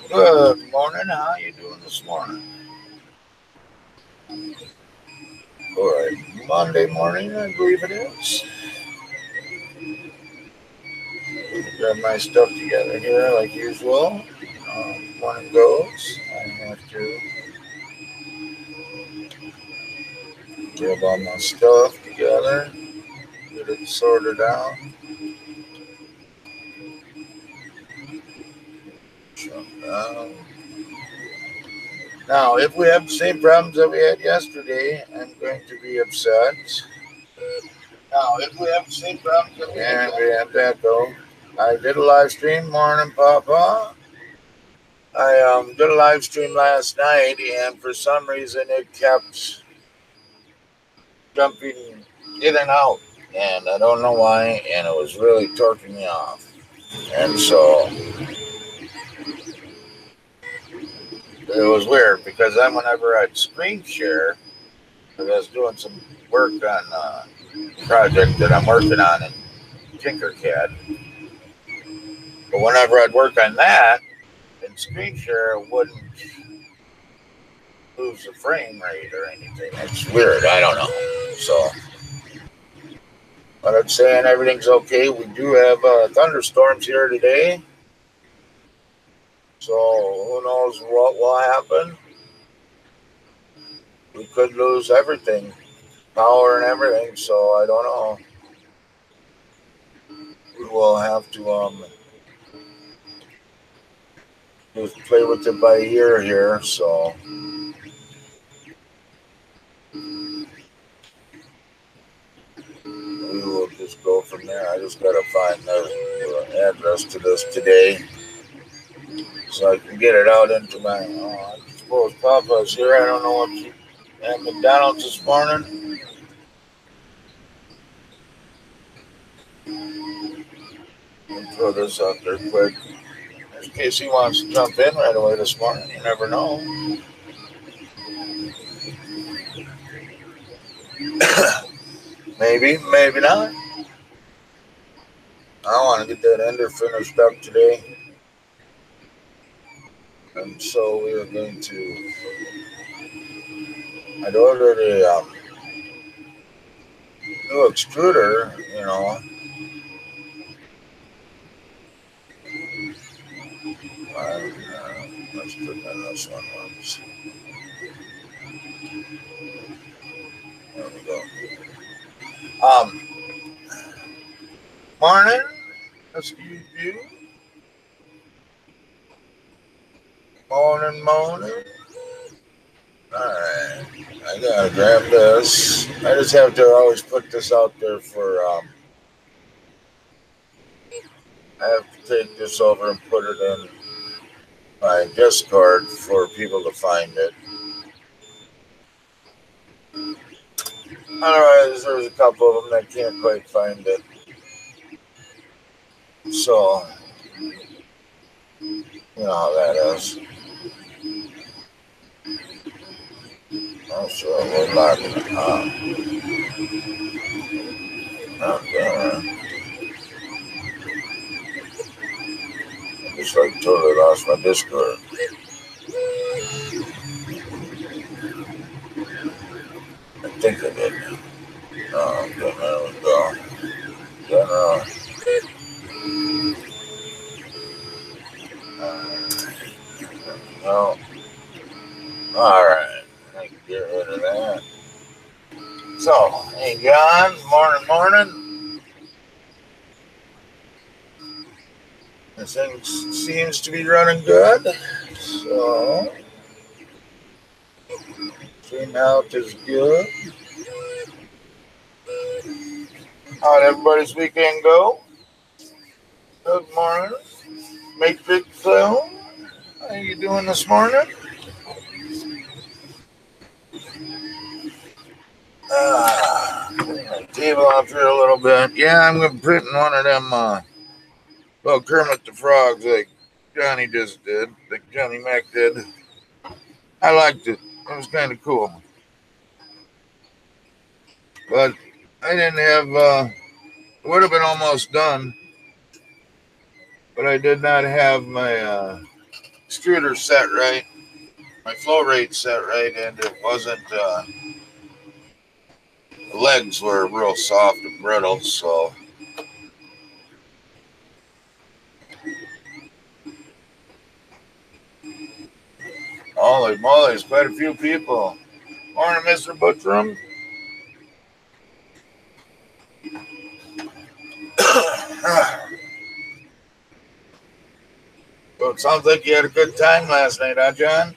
Good morning. How you doing this morning? All right, Monday morning, I believe it is. Got my stuff together here like usual. Morning goes. I have to get all my stuff together, get it sorted out. Shut down. Now, if we have the same problems that we had yesterday, I'm going to be upset. Now, if we have the same problems that we had, and we have that though. I did a live stream, morning, Papa. I did a live stream last night, and for some reason it kept jumping in and out, and I don't know why, and it was really torquing me off. And so it was weird because then whenever I'd screen share, because I was doing some work on a project that I'm working on in Tinkercad, but whenever I'd work on that and screen share, it wouldn't lose the frame rate or anything. It's weird. I don't know. So, but I'm saying everything's okay. We do have thunderstorms here today. So who knows what will happen? We could lose everything, power and everything. So I don't know. We will have to just play with it by ear here. So we will just go from there. I just gotta find the address to this today, so I can get it out into my. I suppose Papa's here. I don't know what you at McDonald's this morning. Let me throw this out there quick. In case he wants to jump in right away this morning. You never know. Maybe, maybe not. I want to get that ender finished up today. And so we are going to. I'd ordered a new extruder, let's put in this one once. There we go. Morning. Excuse you. Morning, morning. Alright. I gotta grab this. I just have to always put this out there for, I have to take this over and put it in my Discord for people to find it. Otherwise, there's a couple of them that can't quite find it. So, you know how that is. I'm sure we're locking it up. Okay. I just like totally lost my Discord. I think I did. Oh, okay, there we go. General. No. Alright. I can get rid of that. So, hey John, morning. This thing seems to be running good. So, stream out is good. How'd everybody's weekend go? Good morning. Matrix Film. How you doing this morning? Clean my table off here a little bit. Yeah, I'm going to print one of them, Kermit the Frogs like Johnny just did, like Johnny Mac did. I liked it. It was kind of cool. But I didn't have, it would have been almost done, but I did not have my extruder set right, my flow rate set right, and it wasn't, the legs were real soft and brittle, so. Holy moly, there's quite a few people. Morning, Mr. Butchram. So it sounds like you had a good time last night, huh, John?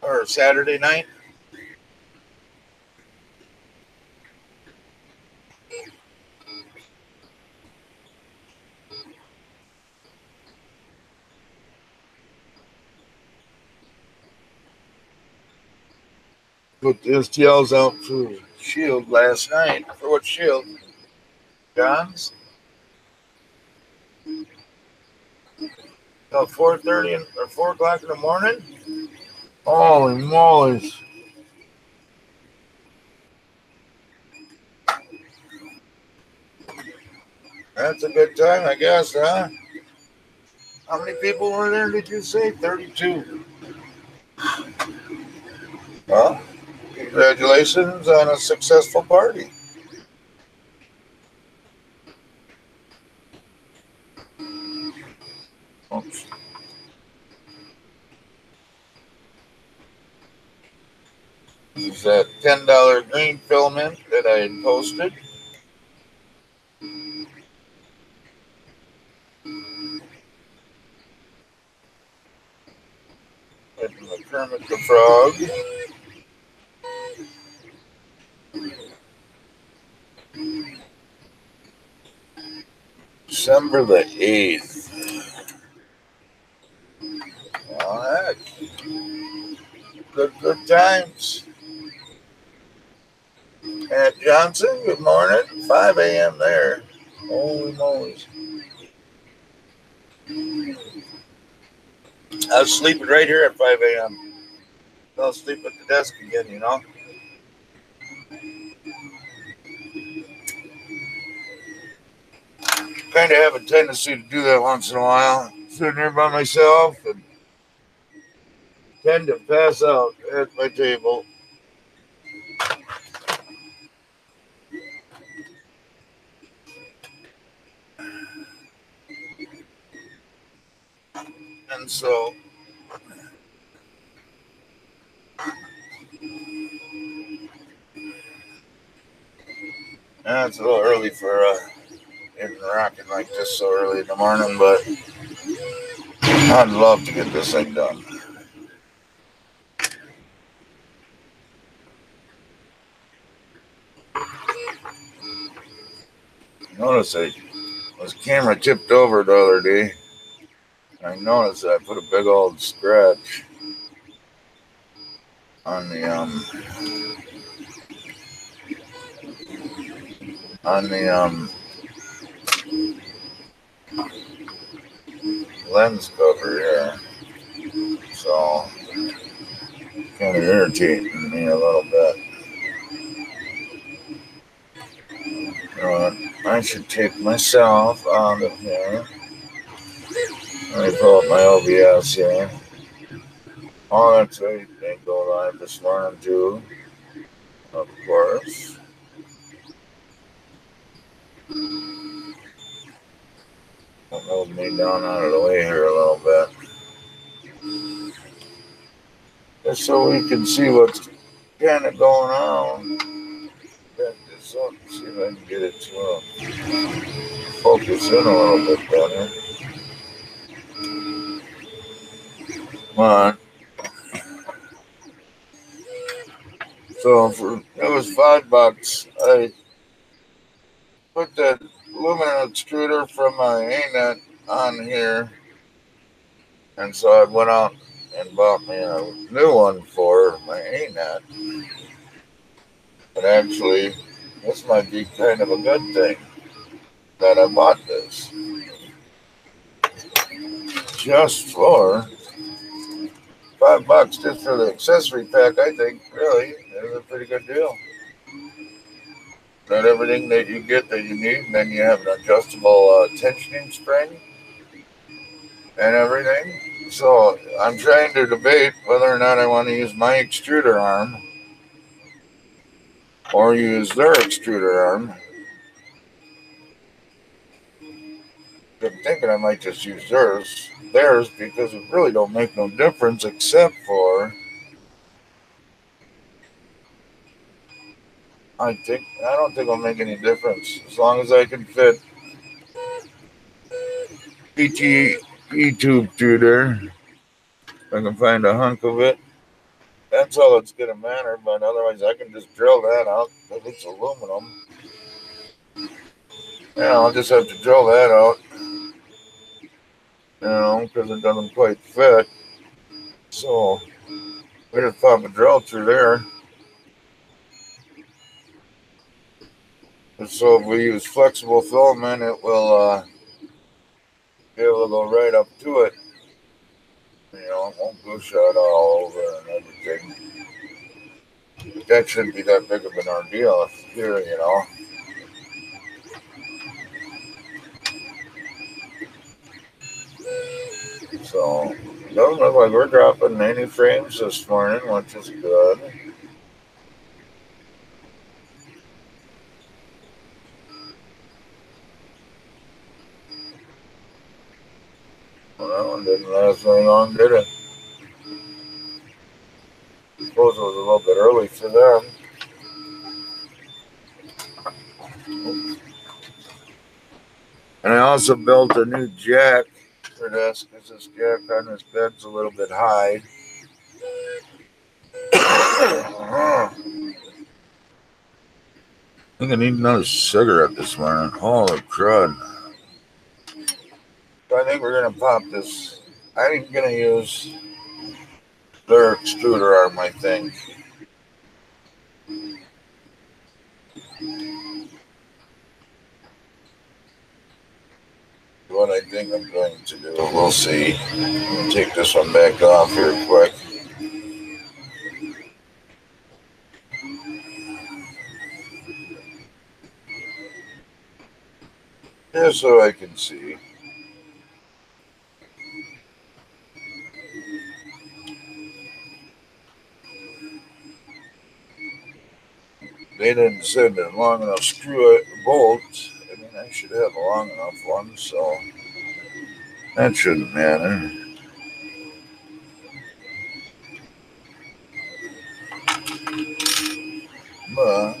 Or Saturday night? Put the STLs out for Shield last night. For what Shield? John's? 4:30 or 4 o'clock in the morning? Holy moly. That's a good time, I guess, huh? How many people were there, did you say? 32. Well, congratulations on a successful party. Oops. Use that $10 green filament that I posted. Getting the Kermit the Frog. December the 8th. All right. Good times. At Johnson, good morning. 5 a.m. there. Holy moly. I was sleeping right here at 5 a.m. I'll sleep at the desk again, you know. Kind of have a tendency to do that once in a while. Sitting here by myself and tend to pass out at my table. And so it's a little early for rocking like this so early in the morning, but I'd love to get this thing done. Notice I was camera tipped over the other day. I noticed that I put a big old scratch on the lens cover here, so kind of irritating me a little bit. You know what? I should take myself out of here. Let me pull up my OBS here. Oh, that's right. Didn't go live this morning too, of course. I'll move me down out of the way here a little bit. Just so we can see what's kind of going on. Back this up, see if I can get it to focus in a little bit better. Come on. So it was $5. I put that aluminum extruder from my A-net on here, and so I went out and bought me a new one for my A-net. But actually, this might be kind of a good thing that I bought this. Just for $5 just for the accessory pack, I think really is a pretty good deal. Got everything that you get that you need, and then you have an adjustable tensioning spring. and everything. So I'm trying to debate whether or not I want to use my extruder arm or use their extruder arm. I'm thinking I might just use theirs because it really don't make no difference except for I don't think it'll make any difference as long as I can fit PTE tube through there. If I can find a hunk of it. That's all that's gonna matter, but otherwise I can just drill that out if it's aluminum. Yeah, I'll just have to drill that out, because it doesn't quite fit. So we just pop a drill through there. And so if we use flexible filament, it will be able to go right up to it. It won't push out all over and everything. That shouldn't be that big of an ordeal here, So it doesn't look like we're dropping any frames this morning, which is good. Well, that one didn't last very long, did it? I suppose it was a little bit early for them. And I also built a new jack for this because this jack on this bed's a little bit high. I think I need another cigarette this morning. Holy crud. I think we're going to pop this. I think we're going to use their extruder arm, I think. What I think I'm going to do. We'll see. I'll take this one back off here quick. Just so I can see. They didn't send a long enough screw bolt. I mean, I should have a long enough one, so that shouldn't matter. But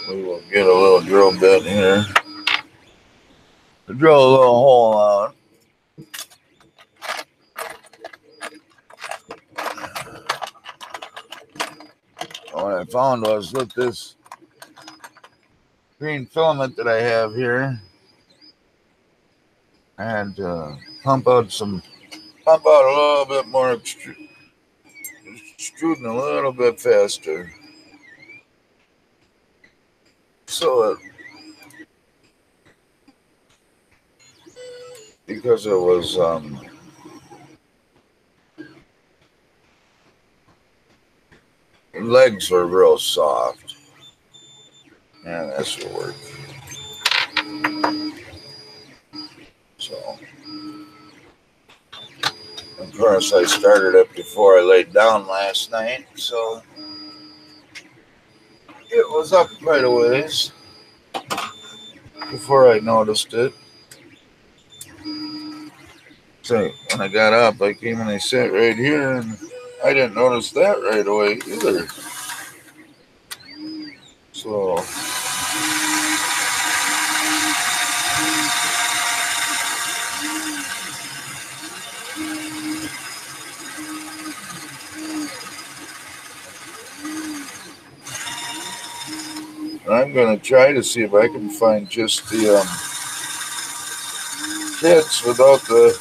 we will get a little drill bit here. Drill a little hole out. What I found was with this green filament that I have here, I had to pump out a little bit more, extruding a little bit faster. So because it was legs were real soft. Yeah, that should work. So, of course, I started it before I laid down last night, so it was up quite a ways before I noticed it. So when I got up, I came and I sat right here, and I didn't notice that right away either. So I'm going to try to see if I can find just the kits without the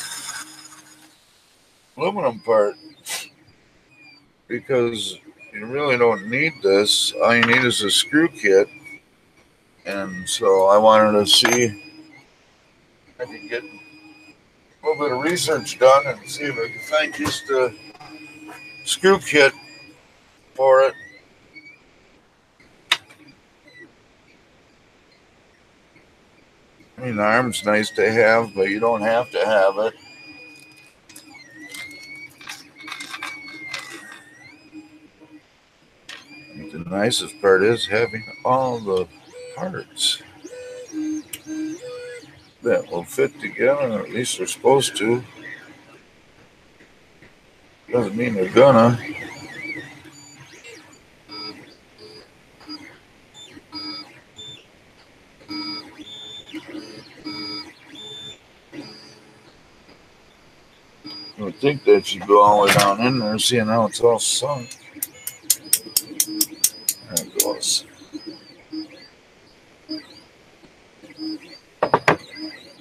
aluminum part, because you really don't need this. All you need is a screw kit. And so I wanted to see if I could get a little bit of research done and see if I could find just screw kit for it. I mean, the arm's nice to have, but you don't have to have it. The nicest part is having all the parts that will fit together, or at least they're supposed to. Doesn't mean they're gonna. I would think that should go all the way down in there, seeing how it's all sunk. There it goes.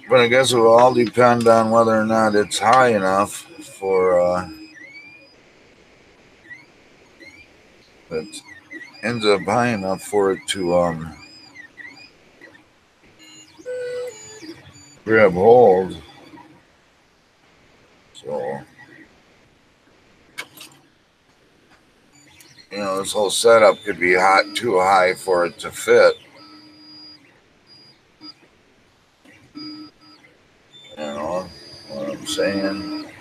But I guess it will all depend on whether or not it's high enough for it ends up high enough for it to grab hold. So, you know, this whole setup could be too high for it to fit. You know what I'm saying?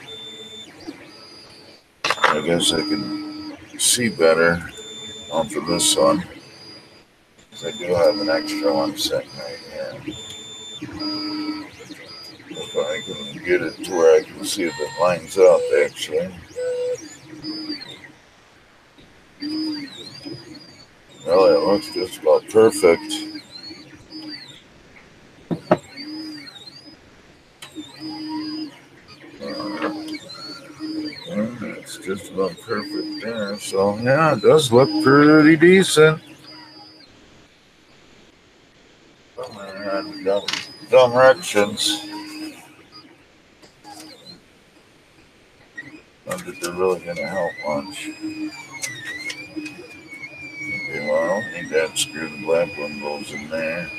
I guess I can see better off of this one. Because I do have an extra one sitting right here. If I can get it to where I can see if it lines up, actually. Well, it looks just about perfect. It's just about perfect there. So, yeah, it does look pretty decent. Dumb directions. Not that they're really going to help much. Okay, well, I don't need that screw. The black one goes in there.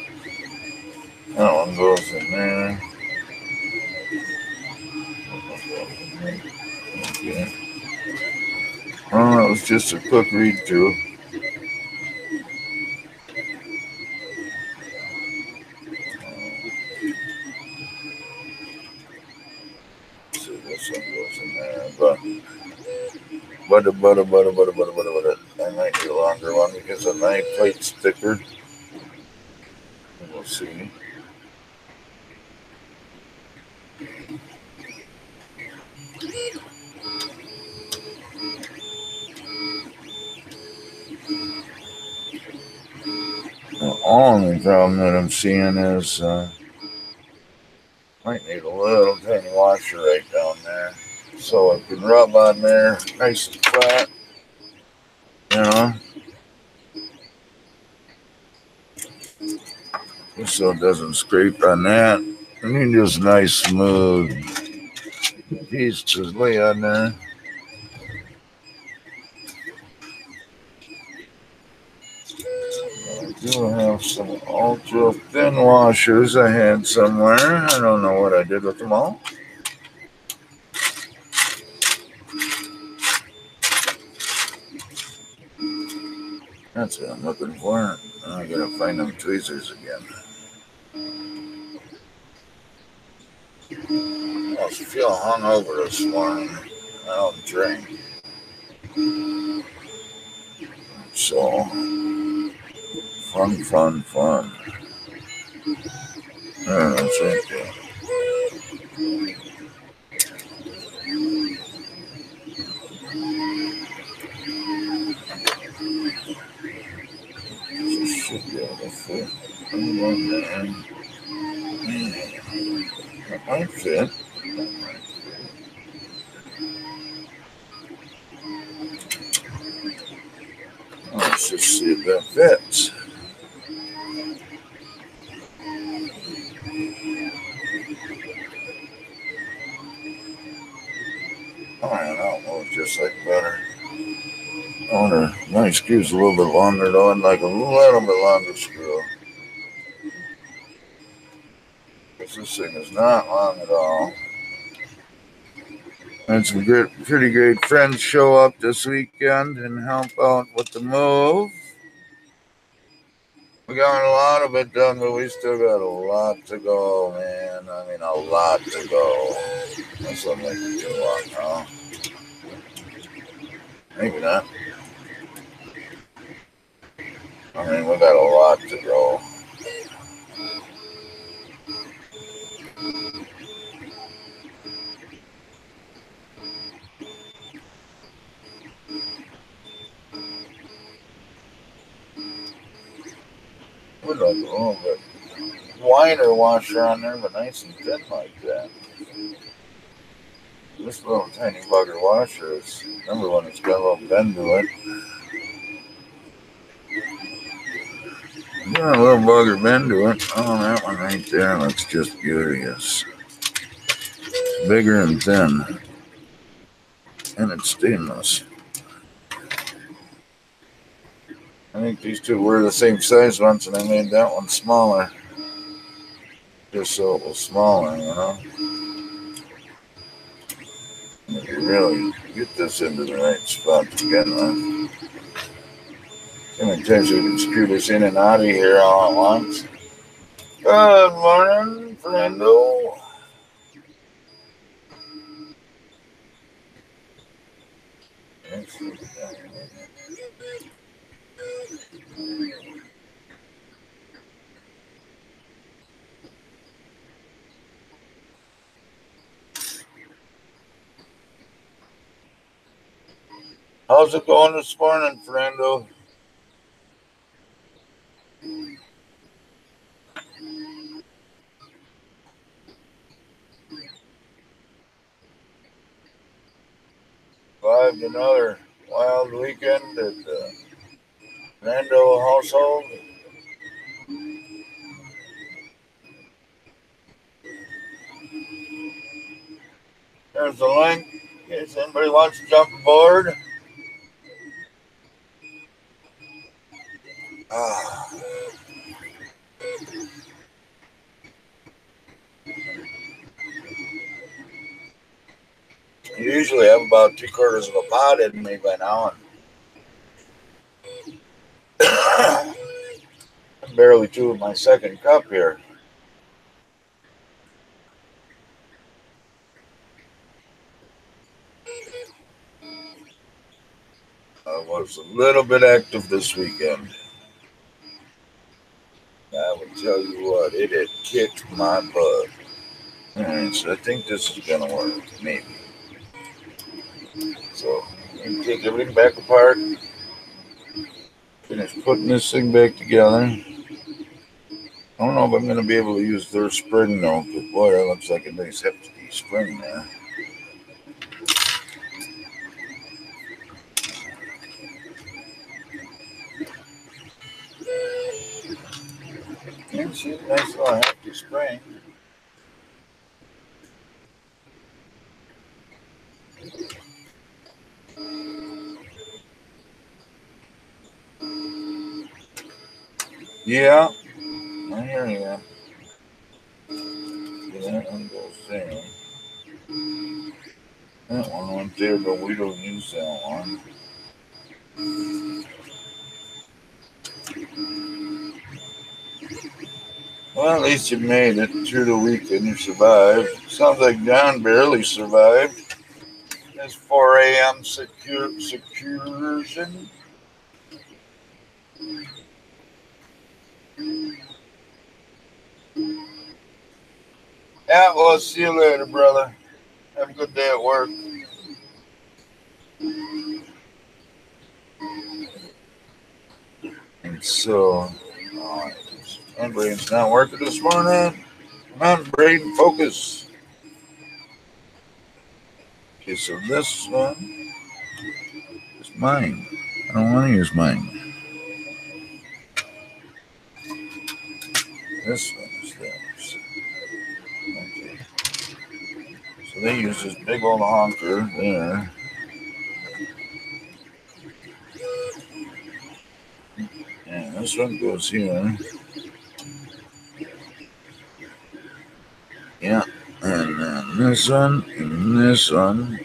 That one goes in there. Okay. Well, that was just a quick read through. So this one goes in there, but I might need a longer one because the knife plate's thicker. We'll see. The only problem that I'm seeing is might need a little tiny washer right down there so it can rub on there nice and flat, you know, just so it doesn't scrape on that. I mean, just nice smooth piece to lay on there. I do have some ultra thin washers I had somewhere. I don't know what I did with them all. That's what I'm looking for. I gotta find them tweezers again. I feel hungover this morning. I don't drink. So, fun. Yeah, that's right there. This should be able to fit. That might fit. Let's just see if that fits. I don't know, just like better. I wonder, my screw's a little bit longer though. I'd like a little bit longer screw. Because this thing is not long at all. Had some pretty great friends show up this weekend and help out with the move. We got a lot of it done, but we still got a lot to go, man. I mean, a lot to go. That's what makes it too long, huh? Maybe not. I mean, we got a lot to go. We'd like a little bit wider washer on there, but nice and thin like that. This little tiny bugger washer is, remember when it's got a little bend to it. Got a little bugger bend to it. Oh, that one right there looks just beauteous. Bigger and thin. And it's stainless. I think these two were the same size once, and I made that one smaller. Just so it was smaller, you know? And if you really get this into the right spot to begin with. How many times we can screw this in and out of here all at once? Good morning, friendo. How's it going this morning, friendo? Survived another wild weekend at the Rando household. There's the link in case anybody wants to jump aboard. I usually have about 3/4 of a pot in me by now. And I'm barely two of my second cup here. I was a little bit active this weekend. I will tell you what, it had kicked my butt. Alright, so I think this is gonna work, maybe. So, I'm gonna take everything back apart. Finish putting this thing back together. I don't know if I'm gonna be able to use their spring though, because boy, that looks like a nice hefty spring there. It's a nice little hefty spring. Yeah, I hear you. That one goes there. That one went there, but we don't use that one. Well, at least you made it through the weekend. You survived. Sounds like John barely survived. His 4 a.m. secursion. Yeah, well, see you later, brother. Have a good day at work. And so, handbrain's not working this morning. Come on, brain, focus. Okay, so this one is mine. I don't want to use mine. This one is theirs. Okay. So they use this big old honker there. And this one goes here. Yeah. And then this one, and this one.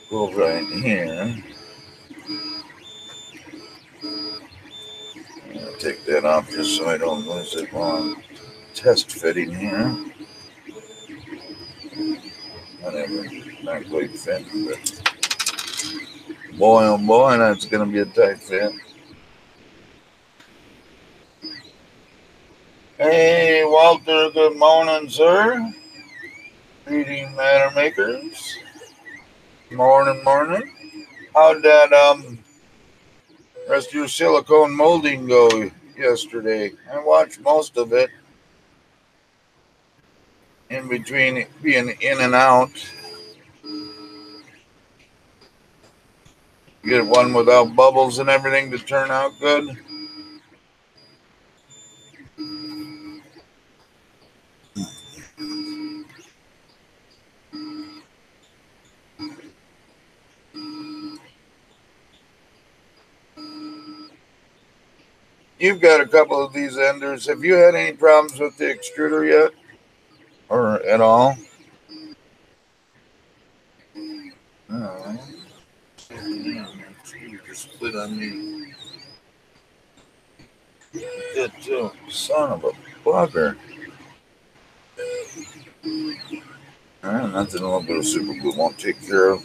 go right here. I'll take that off just so I don't lose it while I'm test fitting here. Whatever, not quite fit, but boy oh boy, that's going to be a tight fit. Hey, Walter, good morning, sir. Greeting, matter makers. Morning, morning. How'd that rest of your silicone molding go yesterday? I watched most of it. In between being in and out. Get one without bubbles and everything to turn out good. You've got a couple of these enders. Have you had any problems with the extruder yet? Or at all? Oh. You just split on me. Good too. Son of a bugger. Alright, nothing a little bit of super glue won't take care of.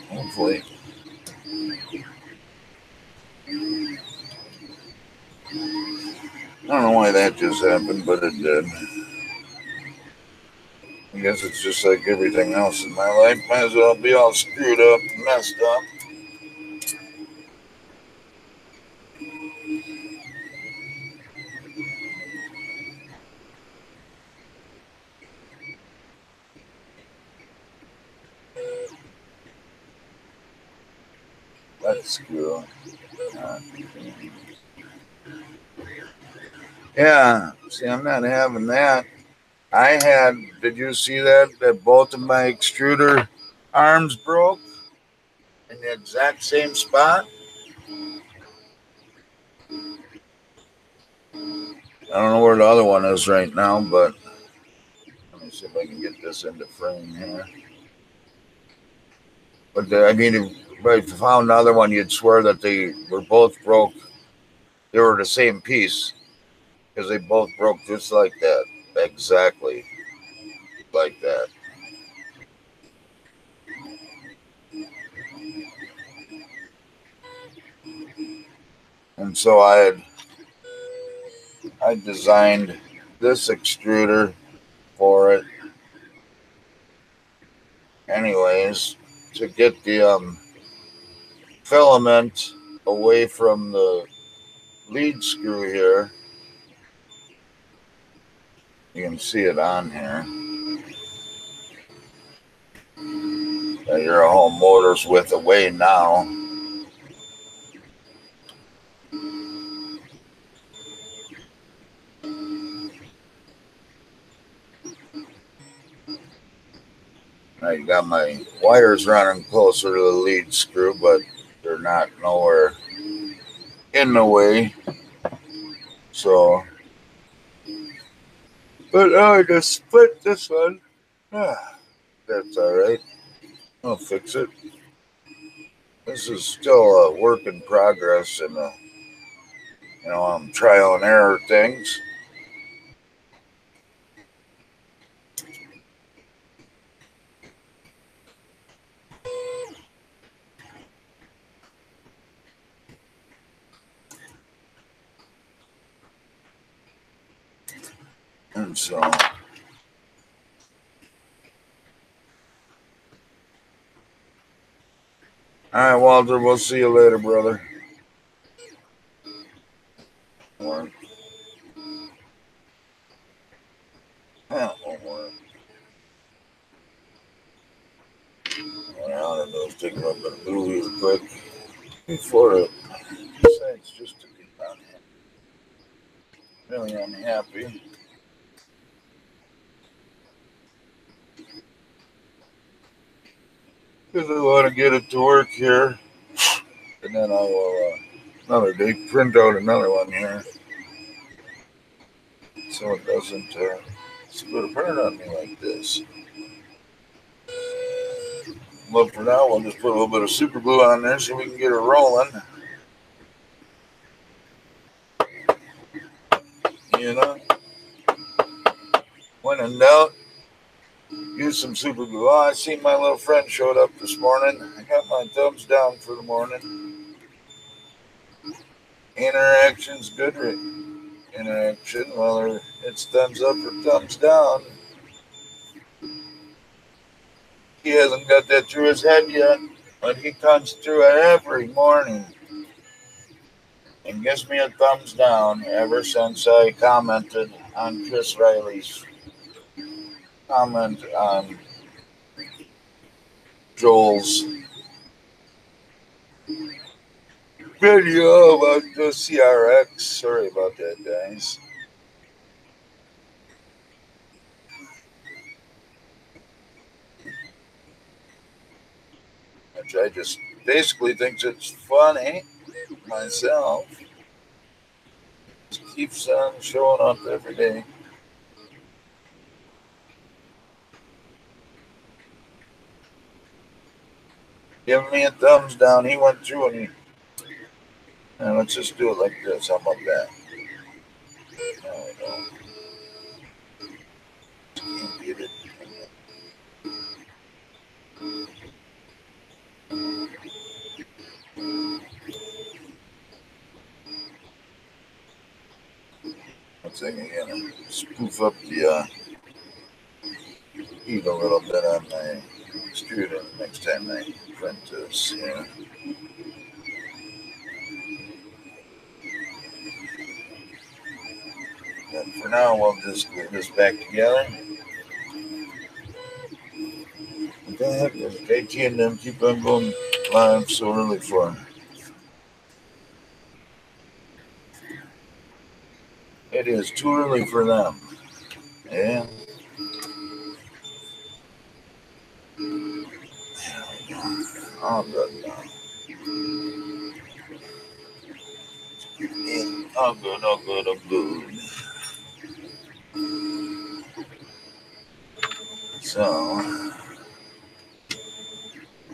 Hopefully. I don't know why that just happened, but it did. I guess it's just like everything else in my life. Might as well be all screwed up and messed up. Let's go. Yeah, see, I'm not having that. Did you see that? That both of my extruder arms broke in the exact same spot? I don't know where the other one is right now, but let me see if I can get this into frame here. But if you found another one, you'd swear that they were both broke. They were the same piece because they both broke just like that, exactly like that. And so I designed this extruder for it, anyways, to get the filament away from the lead screw here. You can see it on here. Your whole motor's width away now. I got my wires running closer to the lead screw, but they're not nowhere in the way. So, but I just split this one. That's all right. I'll fix it. This is still a work in progress, and trial and error things. And so, all right, Walter, we'll see you later, brother. Work. That won't work. What I ought to do is take a little bit of glue real quick before it decides just to be really unhappy. Because I want to get it to work here. And then I will, another day, print out another one here. So it doesn't split apart on me like this. But for now, we'll just put a little bit of super glue on there so we can get it rolling. You know, when in doubt, use some super glue. Oh, I see my little friend showed up this morning. I got my thumbs down for the morning. Interaction's good interaction. Well, it's thumbs up or thumbs down. He hasn't got that through his head yet, but he comes through it every morning and gives me a thumbs down ever since I commented on Chris Riley's comment on Joel's video about the CRX. Sorry about that, guys. Which I just basically thinks it's funny myself. Just keeps on showing up every day. Giving me a thumbs down. He went through and let's just do it like this. How about that? There we go. Can't get it. One second, again. Spoof up the heat a little bit on my extruder next time I print this. Yeah. And for now, we'll just glue this back together. What the heck is KT and them keep on going live so early for? It is too early for them. Yeah. There we go. All good now. All good, all good, all good. So,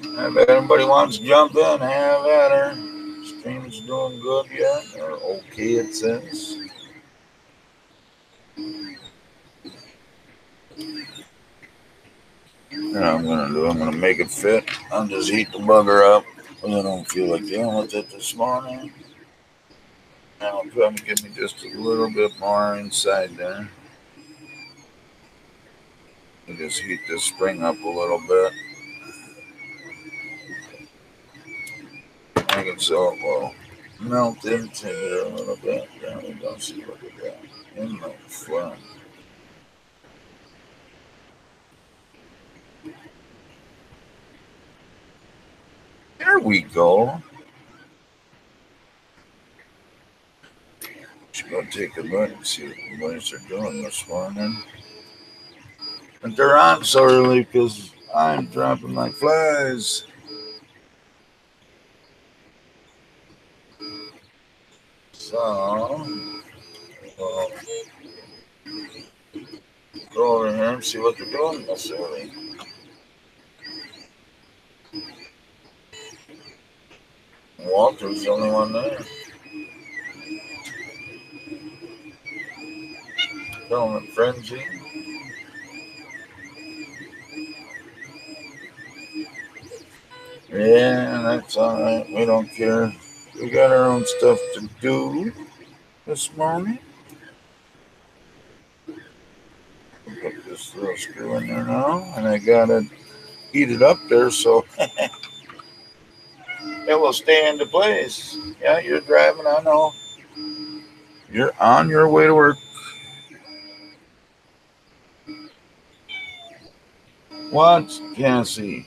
if anybody wants to jump in, have at her. Stream's doing good yet, or okay it says. I'm gonna make it fit. I'll just heat the bugger up. I don't feel like dealing with it this morning. I'll probably give me just a little bit more inside there. I'll just heat this spring up a little bit. Make it so it will melt into here a little bit. There we go. See, look at that. In the front. There we go. Just gonna take a look and see what the boys are doing this morning. And they're on so early because I'm dropping like flies. So, we'll go over here and see what they're doing this early. Walter's the only one there. Filming Frenzy. Yeah, that's alright. We don't care. We got our own stuff to do this morning. Put this little screw in there now, and I got it heated up there so it will stay into place. Yeah, you're driving, I know. You're on your way to work. What, Cassie?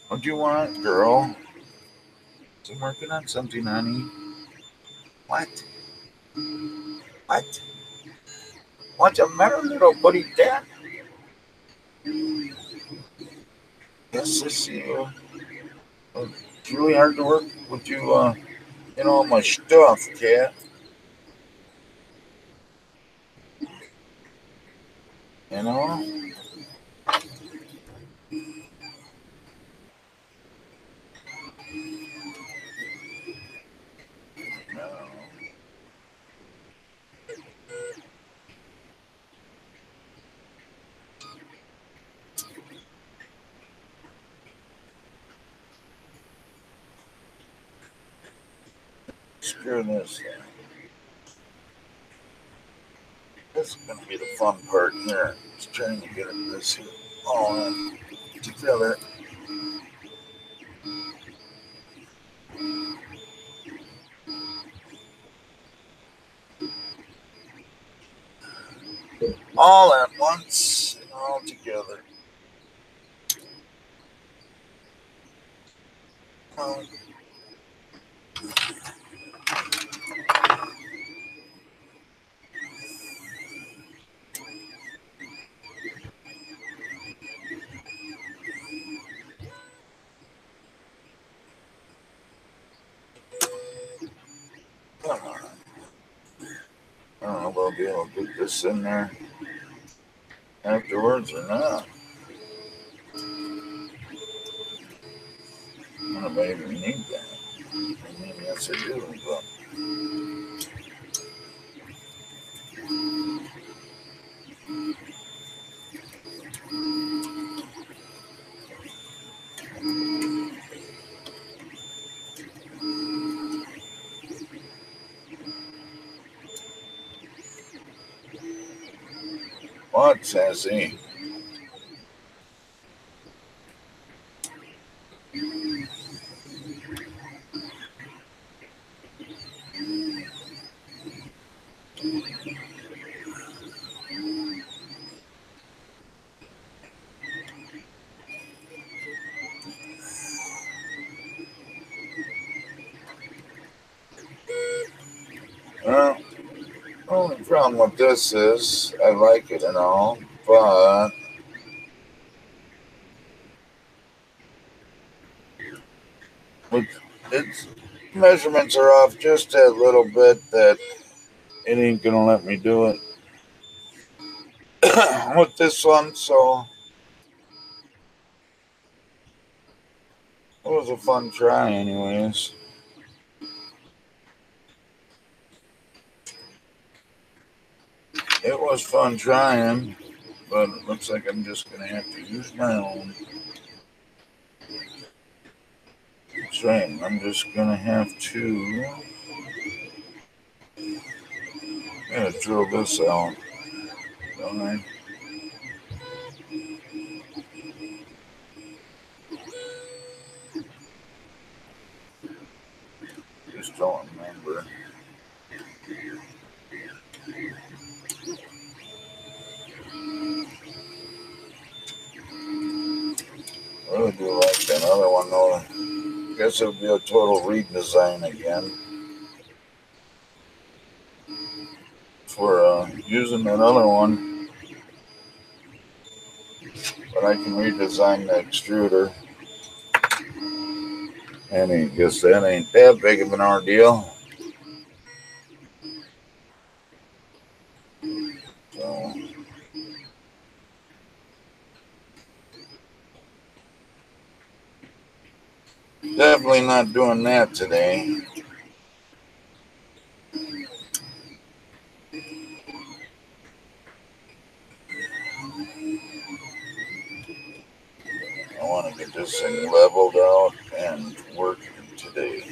What do you want, girl? I'm working on something, honey. What? What? What's the matter, little buddy dad? Yes, I see you. It's really hard to work with you, my stuff, cat. You know? screw this in. This is going to be the fun part here. Just trying to get this all in together. All at once, and all together. Come on. I don't know if I'll be able to get this in there afterwards or not. I don't know if I even need that. I mean, yes, I do, but. What, Sassy? Well, the only problem with this is I like it and all, but its measurements are off just a little bit that it ain't gonna let me do it with this one, so it was a fun try anyways. It was fun trying, but it looks like I'm just gonna have to use my own. That's right, I'm just gonna have to drill this out, don't I? Just don't remember. I really do like that other one though. I guess it would be a total redesign again for using that other one. But I can redesign the extruder. And I guess that ain't that big of an ordeal. So definitely not doing that today. I want to get this thing leveled out and working today.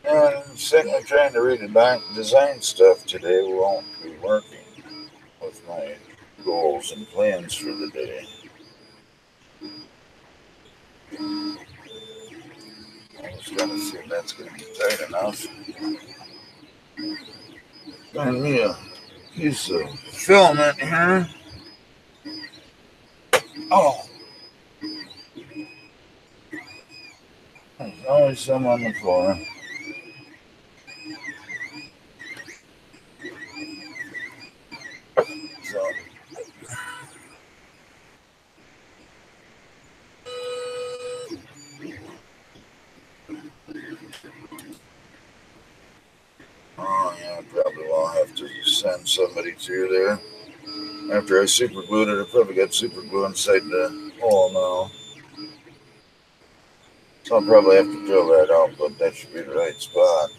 And sitting there trying to redesign stuff today won't be working with my goals and plans for the day. I just gotta see if that's gonna be tight enough. Find me a piece of filament here. Oh, there's always some on the floor. So, oh yeah, I probably will have to send somebody through there. After I super glued it, I probably got super glue inside the hole now. So I'll probably have to drill that out, but that should be the right spot.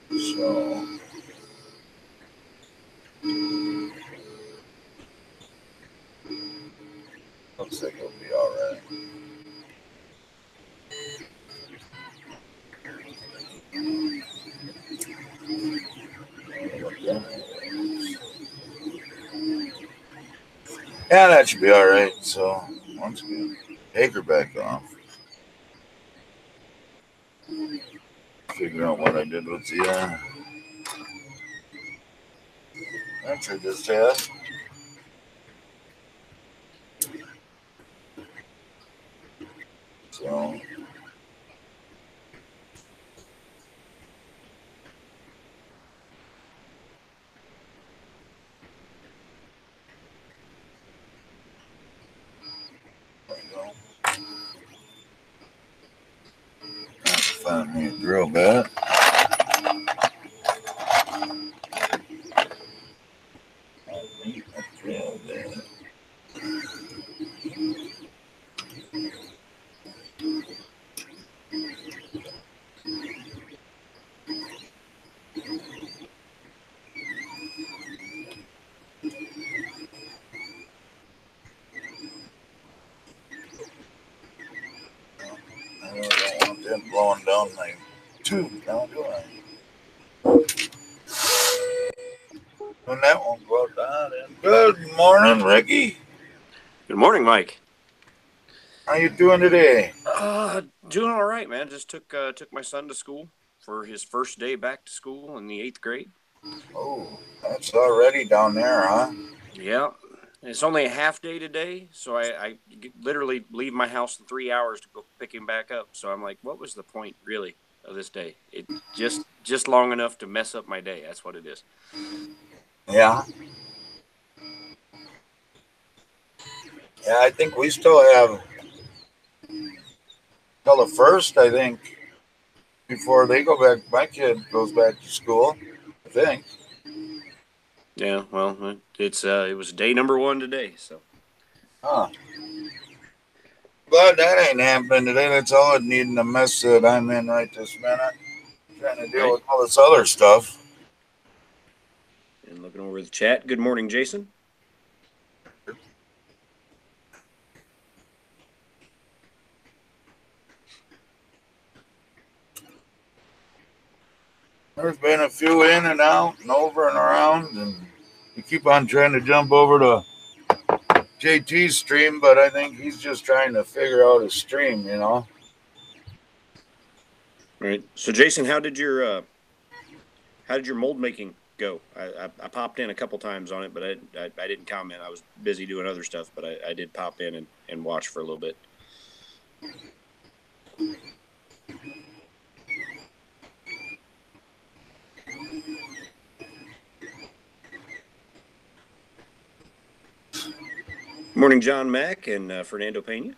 So looks like it'll be all right. Yeah, that should be all right. So once we take her back off, figure out what I did with the entry this test. So there we go. Have to find me a drill bit. Drill bit. I don't want them blowing down my tube now, do I? When that won't go down. Good morning, Ricky. Good morning, Mike. How you doing today? Doing all right, man. Just took my son to school for his first day back to school in the 8th grade. Oh, that's already down there, huh? Yeah, it's only a half day today, so I literally leave my house in 3 hours to go pick him back up. So I'm like, what was the point, really, of this day? It just long enough to mess up my day. That's what it is. Yeah. Yeah, I think we still have till the first, I think, before they go back. My kid goes back to school, I think. Yeah, well, it was day number 1 today, so. Huh. Glad that ain't happening today. That's all it needing the mess that I'm in right this minute. Trying to deal Right. with all this other stuff. And looking over the chat. Good morning, Jason. There's been a few in and out and over and around, and we keep on trying to jump over to JT's stream, but I think he's just trying to figure out his stream, you know. Right. So, Jason, how did your mold making go? I popped in a couple times on it, but I didn't comment. I was busy doing other stuff, but I did pop in and watch for a little bit. Morning, John Mack and Fernando Pena.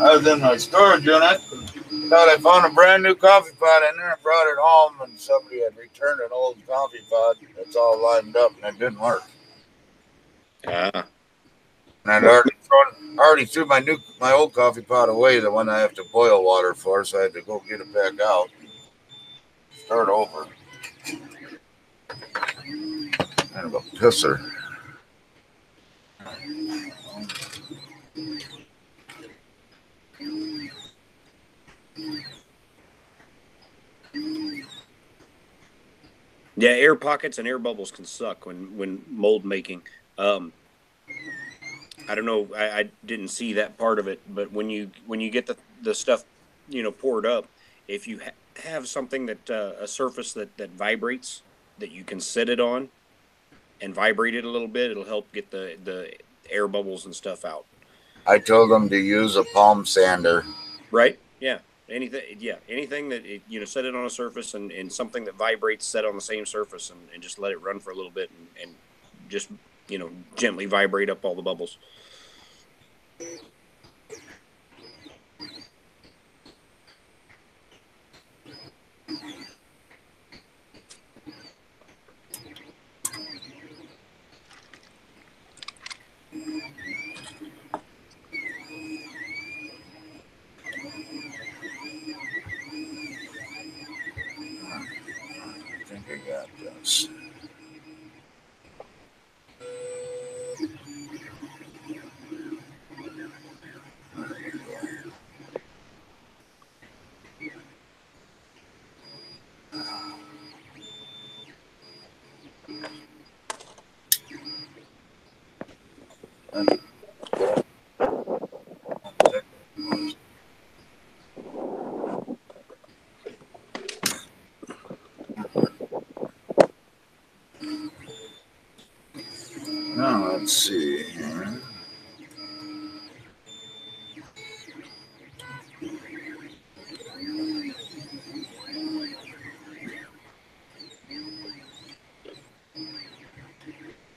I was in my storage unit. Thought I found a brand new coffee pot in there and brought it home, and somebody had returned an old coffee pot that's all lined up, and it didn't work. Ah. And I'd already threw my old coffee pot away, the one I have to boil water for, so I had to go get it back out. Start over. Kind of a pisser. Yeah, air pockets and air bubbles can suck when mold making. I don't know. I didn't see that part of it, but when you get the stuff, poured up, if you have something that a surface that vibrates that you can set it on and vibrate it a little bit, it'll help get the air bubbles and stuff out. I told them to use a palm sander. Right? Yeah. Anything that set it on a surface and something that vibrates, set on the same surface and just let it run for a little bit and just gently vibrate up all the bubbles. Let's see here.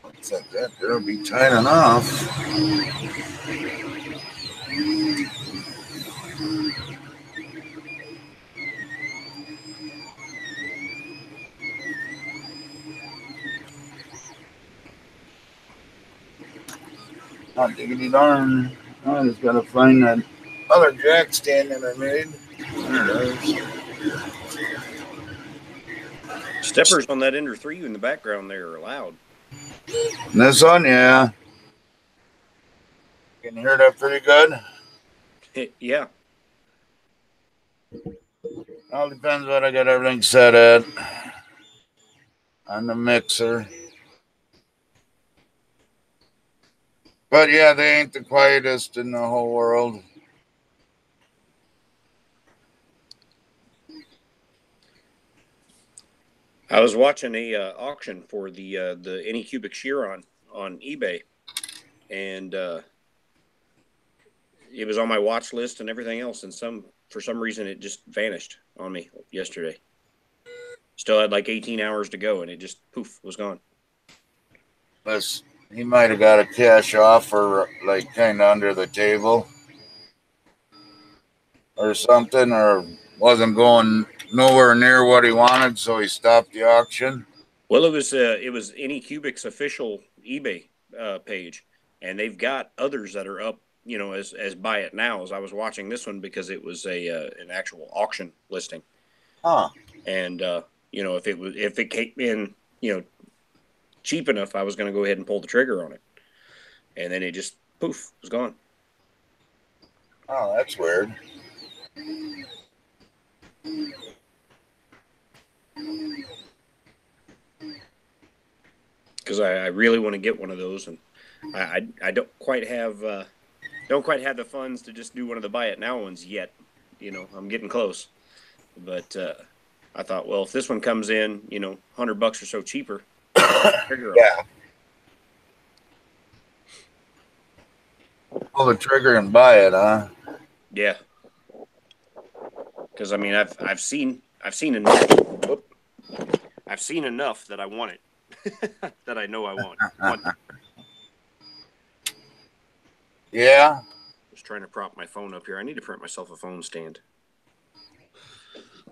Looks like that better be tight enough. Not diggity darn. I just gotta find that other jack stand that I made. There it is. Steppers on that Ender 3 in the background there are loud. This one, yeah. Can you hear that pretty good? Yeah. All depends what I got everything set at on the mixer. But yeah, they ain't the quietest in the whole world. I was watching a auction for the Anycubic Chiron on eBay, and it was on my watch list and everything else, and for some reason it just vanished on me yesterday. Still had like 18 hours to go, and it just poof was gone. Plus, he might have got a cash offer like kind of under the table or something, or wasn't going nowhere near what he wanted, so he stopped the auction. Well, it was Anycubic's official eBay page, and they've got others that are up, as buy it now. As I was watching this one because it was an actual auction listing. Huh. And if it came in, cheap enough, I was going to go ahead and pull the trigger on it, and then it just poof was gone. Oh, that's weird. Because I really want to get one of those, and I don't quite have the funds to just do one of the buy it now ones yet. I'm getting close, but I thought, well, if this one comes in, $100 or so cheaper, yeah. Pull the trigger and buy it, huh? Yeah. Because I've seen enough. I've seen enough that I want it. That I know I want. Yeah. Just trying to prop my phone up here. I need to print myself a phone stand.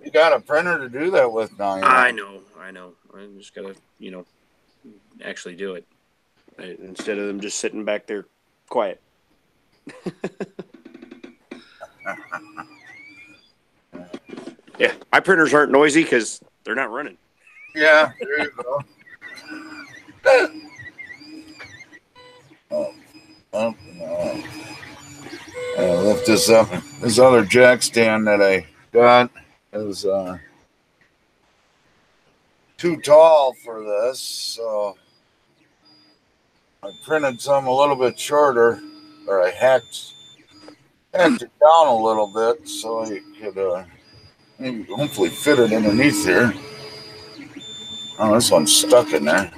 You got a printer to do that with now. I know. I just gotta, actually do it instead of them just sitting back there quiet. Yeah, my printers aren't noisy because they're not running. Yeah, there you go. Lift this up. This other jack stand that I got is too tall for this, so I printed some a little bit shorter, or I hacked it down a little bit so I could maybe hopefully fit it underneath here. Oh, this one's stuck in there.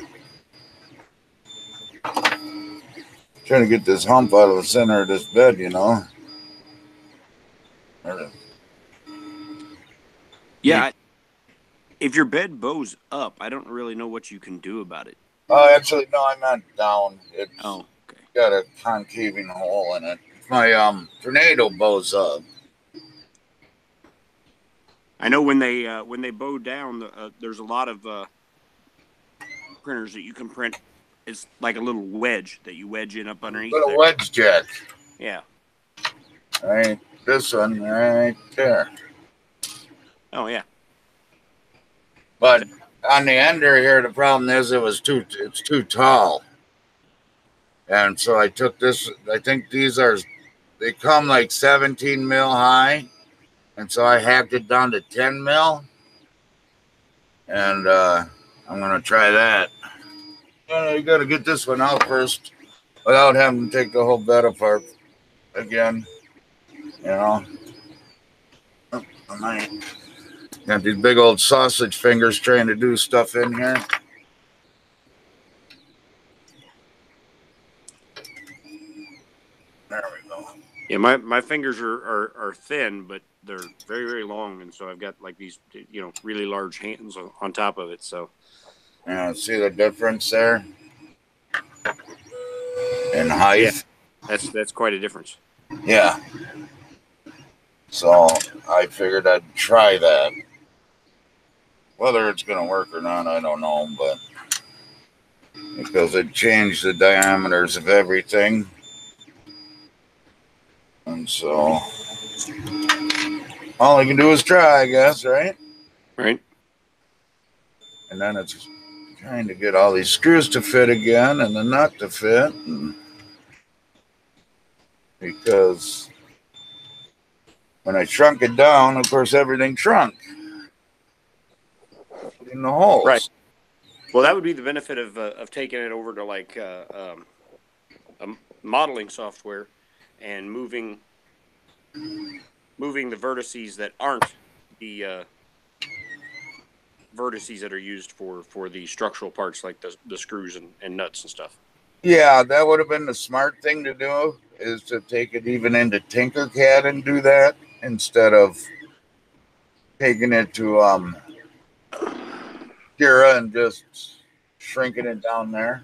Trying to get this hump out of the center of this bed, Yeah, if your bed bows up, I don't really know what you can do about it. Oh, actually, no, I'm not down. It's okay. Got a concaving hole in it. My tornado bows up. I know when they bow down, there's a lot of printers that you can print. It's like a little wedge that you wedge in up underneath. Little wedge jack. Yeah. Right, this one right there. Oh yeah. But on the ender here, the problem is it's too tall. And so I took this. I think they come like 17 mil high, and so I hacked it down to 10 mil. And I'm gonna try that. You got to get this one out first without having to take the whole bed apart again. I might got these big old sausage fingers trying to do stuff in here. Yeah, my fingers are thin, but they're very, very long, and so I've got like these really large hands on top of it. So Yeah, see the difference there in yeah, height? that's quite a difference. Yeah. So I figured I'd try that. Whether it's going to work or not, I don't know, but because it changed the diameters of everything. And so all I can do is try, I guess, right? Right. And then it's trying to get all these screws to fit again and the nut to fit. And because when I shrunk it down, of course, everything shrunk in the Right. holes. Well, that would be the benefit of taking it over to like a modeling software and moving the vertices that aren't the vertices that are used for the structural parts like the screws and nuts and stuff. Yeah, that would have been the smart thing to do, is to take it even into Tinkercad and do that instead of taking it to Kira and just shrinking it down there.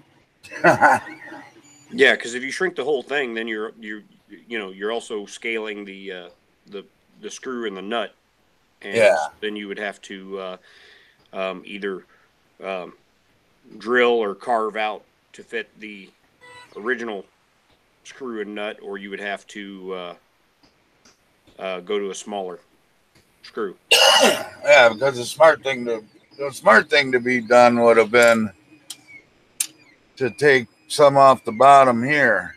Yeah, because if you shrink the whole thing, then you're also scaling the the screw and the nut, and Yeah. then you would have to either um, drill or carve out to fit the original screw and nut, or you would have to go to a smaller screw. Yeah, because the smart thing to be done would have been to take some off the bottom here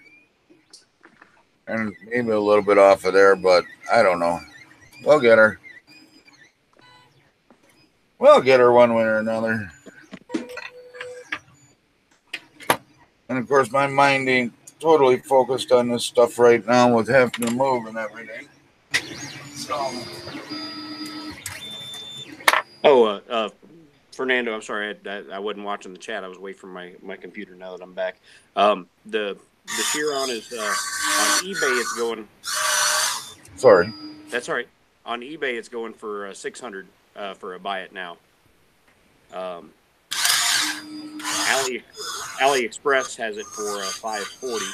and maybe a little bit off of there, but I don't know. We'll get her. We'll get her one way or another. And of course, my mind ain't totally focused on this stuff right now with having to move and everything. So, Oh, Fernando, I'm sorry, I wasn't watching the chat. I was away from my computer. Now that I'm back, the Chiron is on eBay. It's going. sorry. That's all right. On eBay, it's going for 600 for a buy it now. Um, Ali AliExpress has it for 540.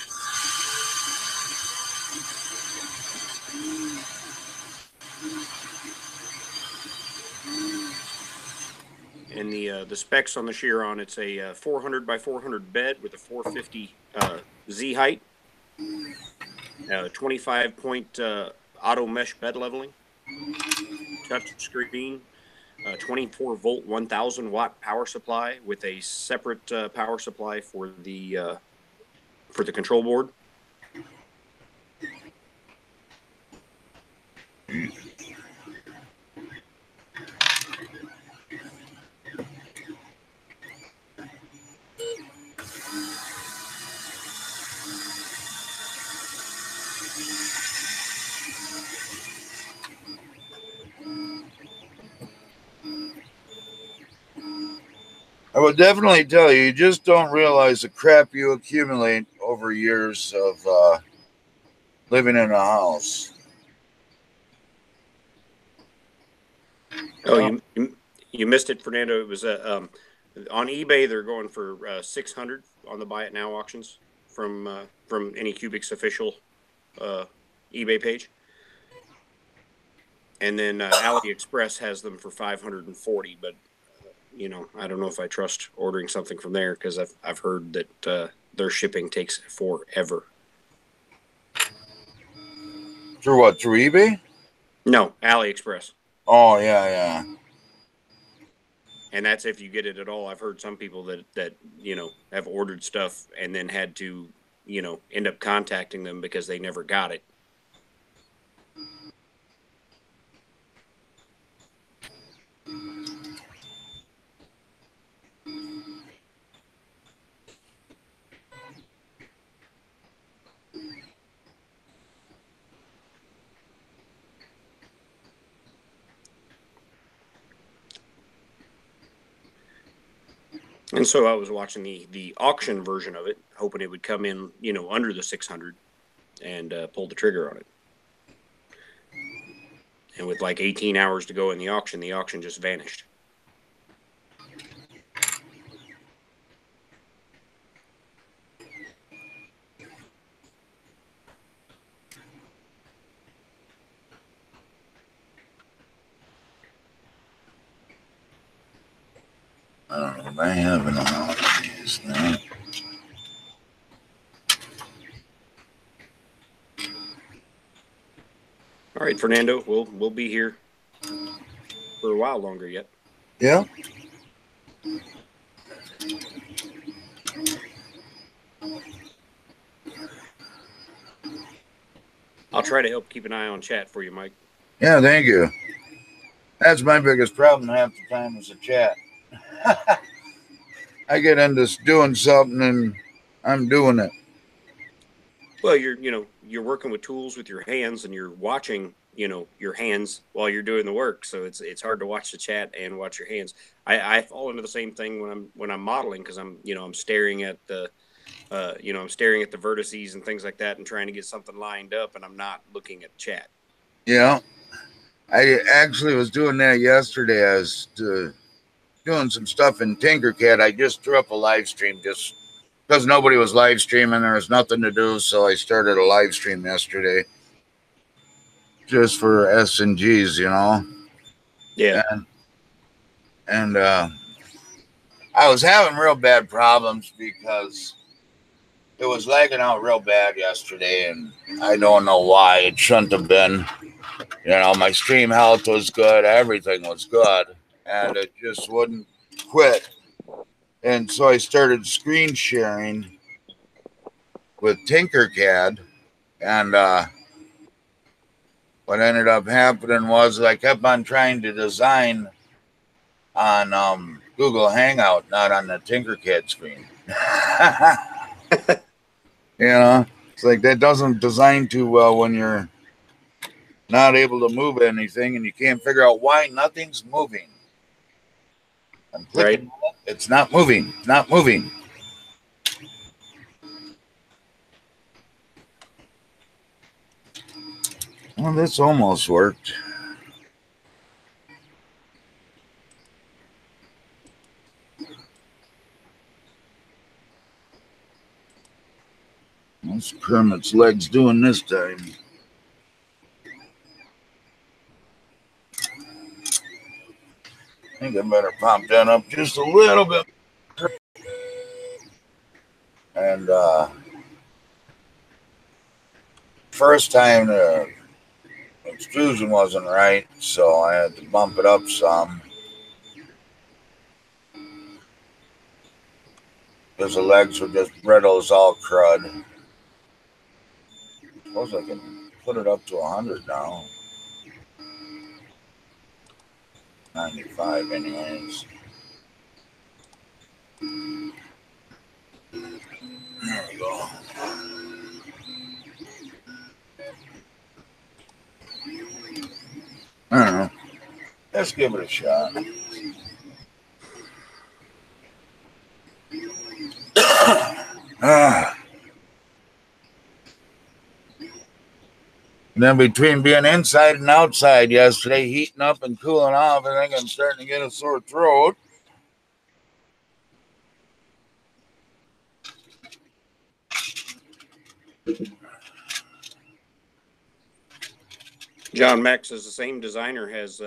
And the specs on the Chiron, it's a 400 by 400 bed with a 450 Z height, 25 point auto mesh bed leveling, touch screen, 24-volt 1,000-watt power supply with a separate power supply for the control board. I would definitely tell you, you just don't realize the crap you accumulate over years of living in a house. Oh, you missed it, Fernando. It was on eBay. They're going for 600 on the Buy It Now auctions from Anycubic's official eBay page, and then AliExpress has them for 540. But I don't know if I trust ordering something from there because I've heard that their shipping takes forever. Through what? Through eBay? No, AliExpress. Oh, yeah, yeah. And that's if you get it at all. I've heard some people that have ordered stuff and then had to end up contacting them because they never got it. And so I was watching the auction version of it, hoping it would come in under the 600. and pulled the trigger on it. And with like 18 hours to go in the auction just vanished. I don't know if I have it on all of these now. All right, Fernando, we'll be here for a while longer yet. Yeah. I'll try to help keep an eye on chat for you, Mike. Yeah, thank you. That's my biggest problem half the time is the chat. I get into doing something and I'm doing it. Well, you're working with tools with your hands and you're watching, your hands while you're doing the work. So it's hard to watch the chat and watch your hands. I fall into the same thing when I'm modeling because I'm staring at the I'm staring at the vertices and things like that and trying to get something lined up and I'm not looking at chat. Yeah. I actually was doing that yesterday. I was doing some stuff in Tinkercad. I just threw up a live stream just because nobody was live streaming. There was nothing to do, so I started a live stream yesterday just for S and Gs, Yeah. And I was having real bad problems because it was lagging out real bad yesterday, and I don't know why. It shouldn't have been. My stream health was good, everything was good, and it just wouldn't quit. And so I started screen sharing with Tinkercad, and what ended up happening was I kept on trying to design on Google Hangout, not on the Tinkercad screen. It's like that doesn't design too well when you're not able to move anything and you can't figure out why nothing's moving. I'm clicking Right. on it. It's not moving. It's not moving. Well, this almost worked. What's Kermit's legs doing this time? I think I better pop that up just a little bit. And first time the extrusion wasn't right, so I had to bump it up some. Because the legs were just brittle as all crud. I suppose I can put it up to 100 now. 95 anyways. There we go. I don't know. Let's give it a shot. And then between being inside and outside yesterday, heating up and cooling off, I think I'm starting to get a sore throat. John Max is the same designer, has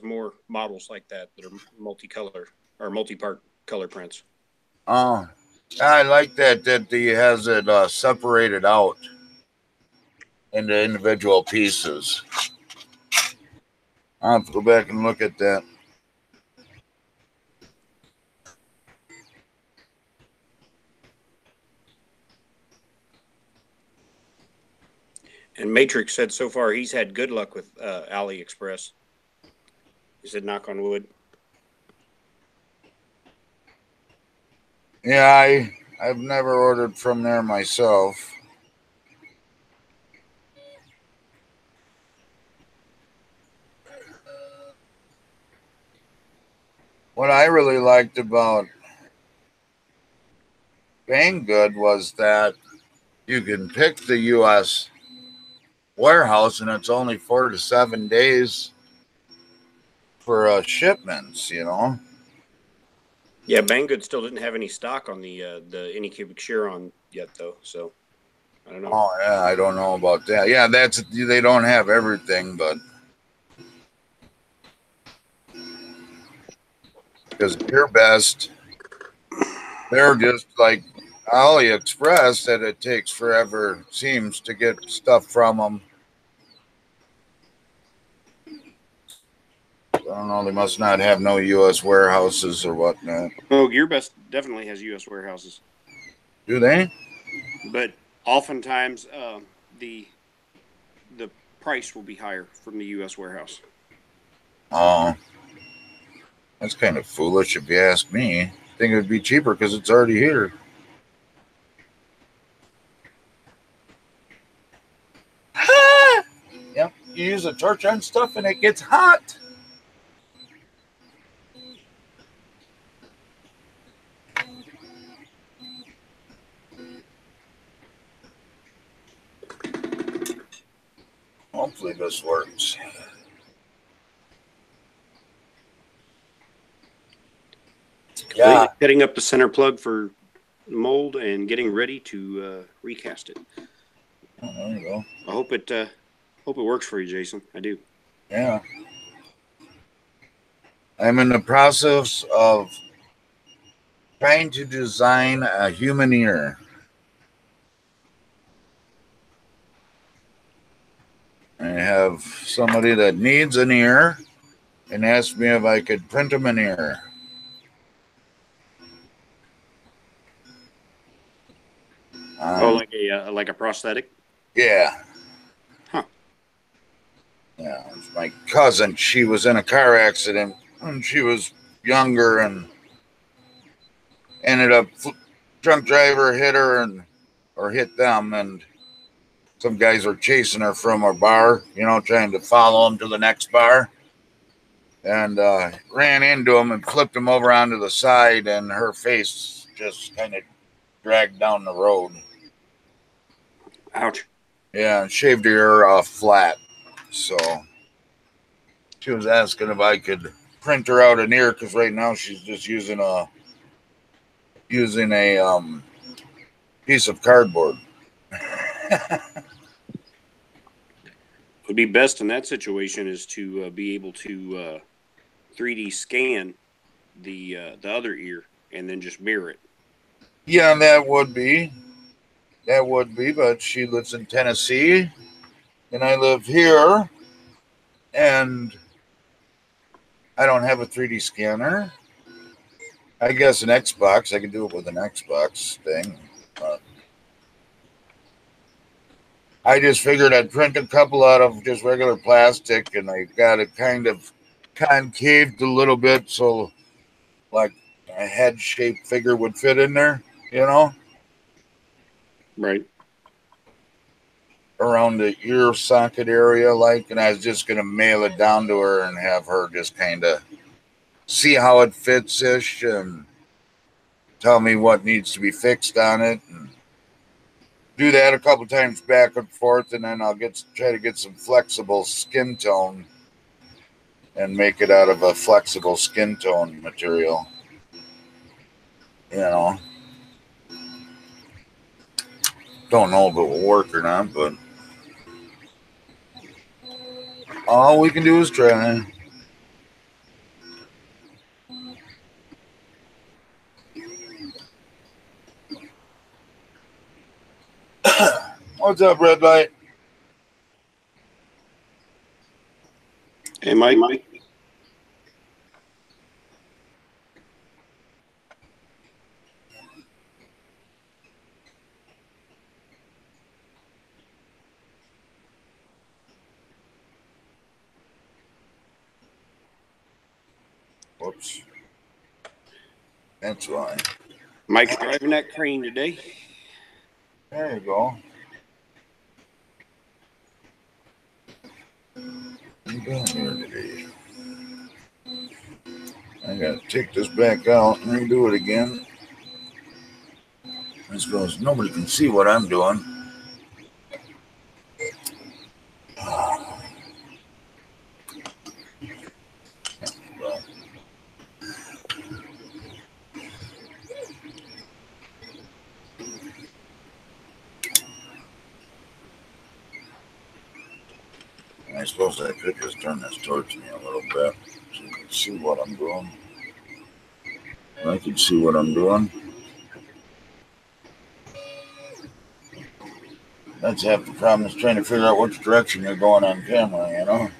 more models like that are multicolor or multi-part color prints. Oh, I like that he has it separated out into individual pieces. I'll have to go back and look at that. And Matrix said so far he's had good luck with AliExpress. He said, knock on wood. Yeah, I've never ordered from there myself. What I really liked about Banggood was that you can pick the U.S. warehouse, and it's only 4 to 7 days for shipments. Yeah, Banggood still didn't have any stock on the any cubic Chiron yet, though. So I don't know. Oh yeah, I don't know about that. Yeah, they don't have everything, but because Gear Best, they're just like AliExpress that it takes forever, seems, to get stuff from them. I don't know. They must not have no U.S. warehouses or whatnot. Oh, GearBest definitely has U.S. warehouses. Do they? But oftentimes, the price will be higher from the U.S. warehouse. Oh, that's kind of foolish if you ask me. I think it would be cheaper because it's already here. Yep, you use a torch on stuff and it gets hot. Hopefully this works. Yeah. Setting up the center plug for the mold and getting ready to recast it. Oh, there you go. I hope it works for you, Jason. I do. Yeah. I'm in the process of trying to design a human ear. I have somebody that needs an ear and asked me if I could print him an ear. Like a prosthetic? Yeah. Huh. Yeah, it's my cousin. She was in a car accident when she was younger and ended up drunk driver hit her or hit them, and some guys were chasing her from a bar, trying to follow them to the next bar, and ran into him and flipped him over onto the side, and her face just kind of dragged down the road. Ouch. Yeah, and shaved her ear off flat. So she was asking if I could print her out an ear, because right now she's just using a piece of cardboard. Would be best in that situation is to be able to 3D scan the other ear and then just mirror it. Yeah, that would be, but she lives in Tennessee, and I live here, and I don't have a 3D scanner. I guess an Xbox, I could do it with an Xbox thing. But I just figured I'd print a couple out of just regular plastic, and I got it kind of concaved a little bit so like a head-shaped figure would fit in there, Right. around the ear socket area, and I was just going to mail it down to her and have her just kind of see how it fits-ish and tell me what needs to be fixed on it, and do that a couple times back and forth, and then I'll try to get some flexible skin tone and make it out of a flexible skin tone material. Don't know if it will work or not, but all we can do is try. What's up, Red Light? Hey, Mike. Whoops. That's why. Mike's driving that crane today. There you go. You doing here today? I gotta take this back out and redo it again. This goes, nobody can see what I'm doing. I suppose I could just turn this towards me a little bit so you can see what I'm doing. I can see what I'm doing. That's half the problem, is trying to figure out which direction you're going on camera, you know?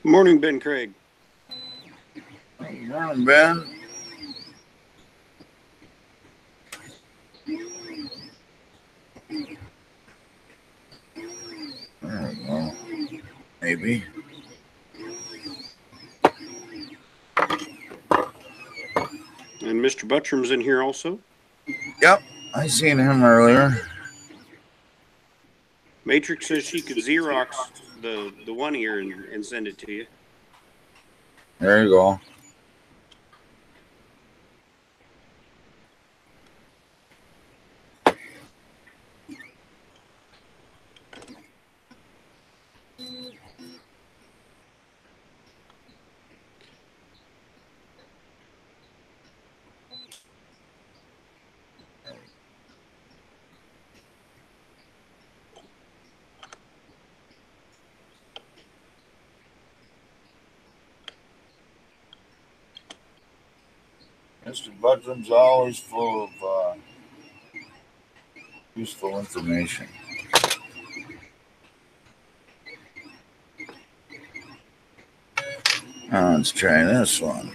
Morning, Ben Craig. Good morning, Ben. There we go. Maybe. And Mr. Buttram's in here also. Yep, I seen him earlier. Matrix says she could Xerox the one here and send it to you. There you go. Mr. Buttram's always full of useful information. Now let's try this one.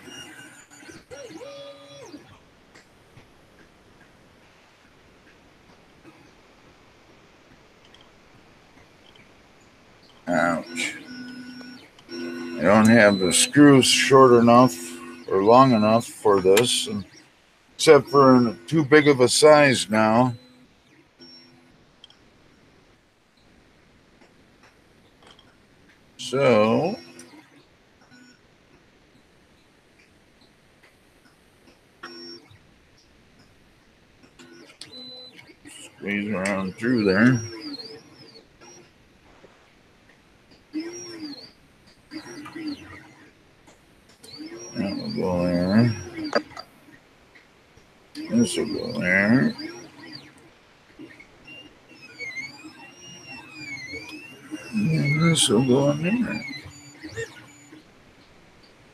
Ouch. I don't have the screws short enough or long enough for this, except for in too big of a size now. So squeeze around through there. That will go there. This will go there. And this will go in there.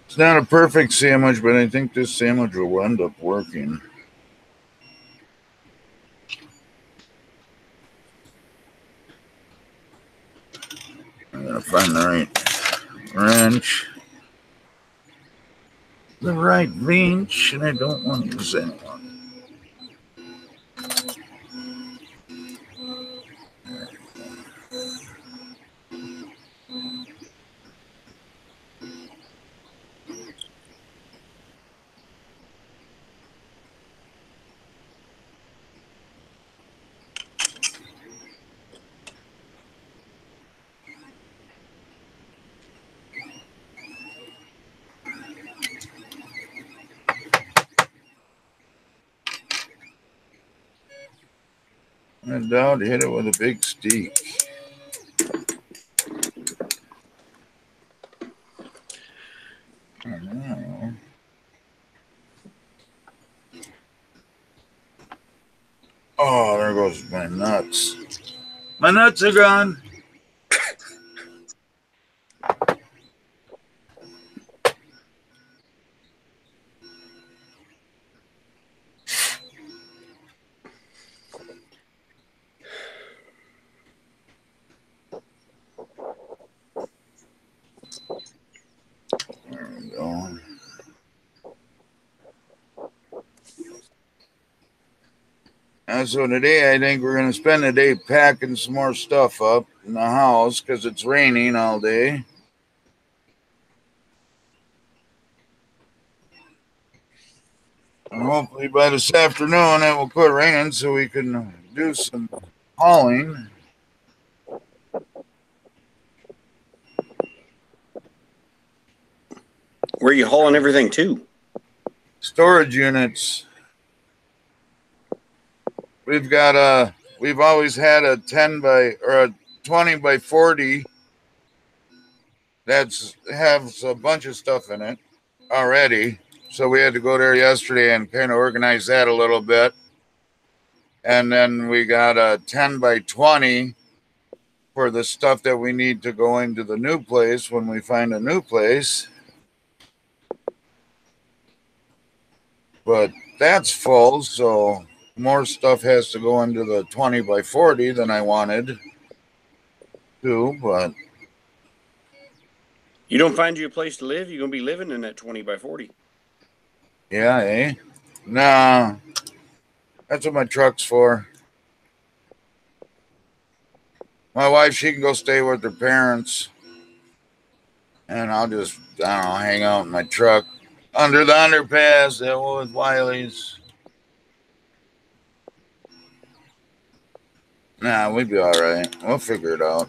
It's not a perfect sandwich, but I think this sandwich will end up working. I gotta find the right wrench, the right wrench, and I don't want to use that one. I doubt hit it with a big stick. I don't know. Oh, there goes my nuts. My nuts are gone. There we go. And so today I think we're going to spend the day packing some more stuff up in the house because it's raining all day. And hopefully by this afternoon it will quit raining so we can do some hauling. Where are you hauling everything to? storage units. We've always had a 10 by or a 20 by 40 that's has a bunch of stuff in it already. So we had to go there yesterday and kind of organize that a little bit. And then we got a 10 by 20 for the stuff that we need to go into the new place when we find a new place. But that's full, so more stuff has to go into the 20 by 40 than I wanted to, but You don't find you a place to live, you're going to be living in that 20 by 40. yeah, eh? Nah, that's what my truck's for. My wife, she can go stay with her parents, and I'll just, I don't know, hang out in my truck under the underpass at with Wiley's. Nah, we'd be all right. We'll figure it out.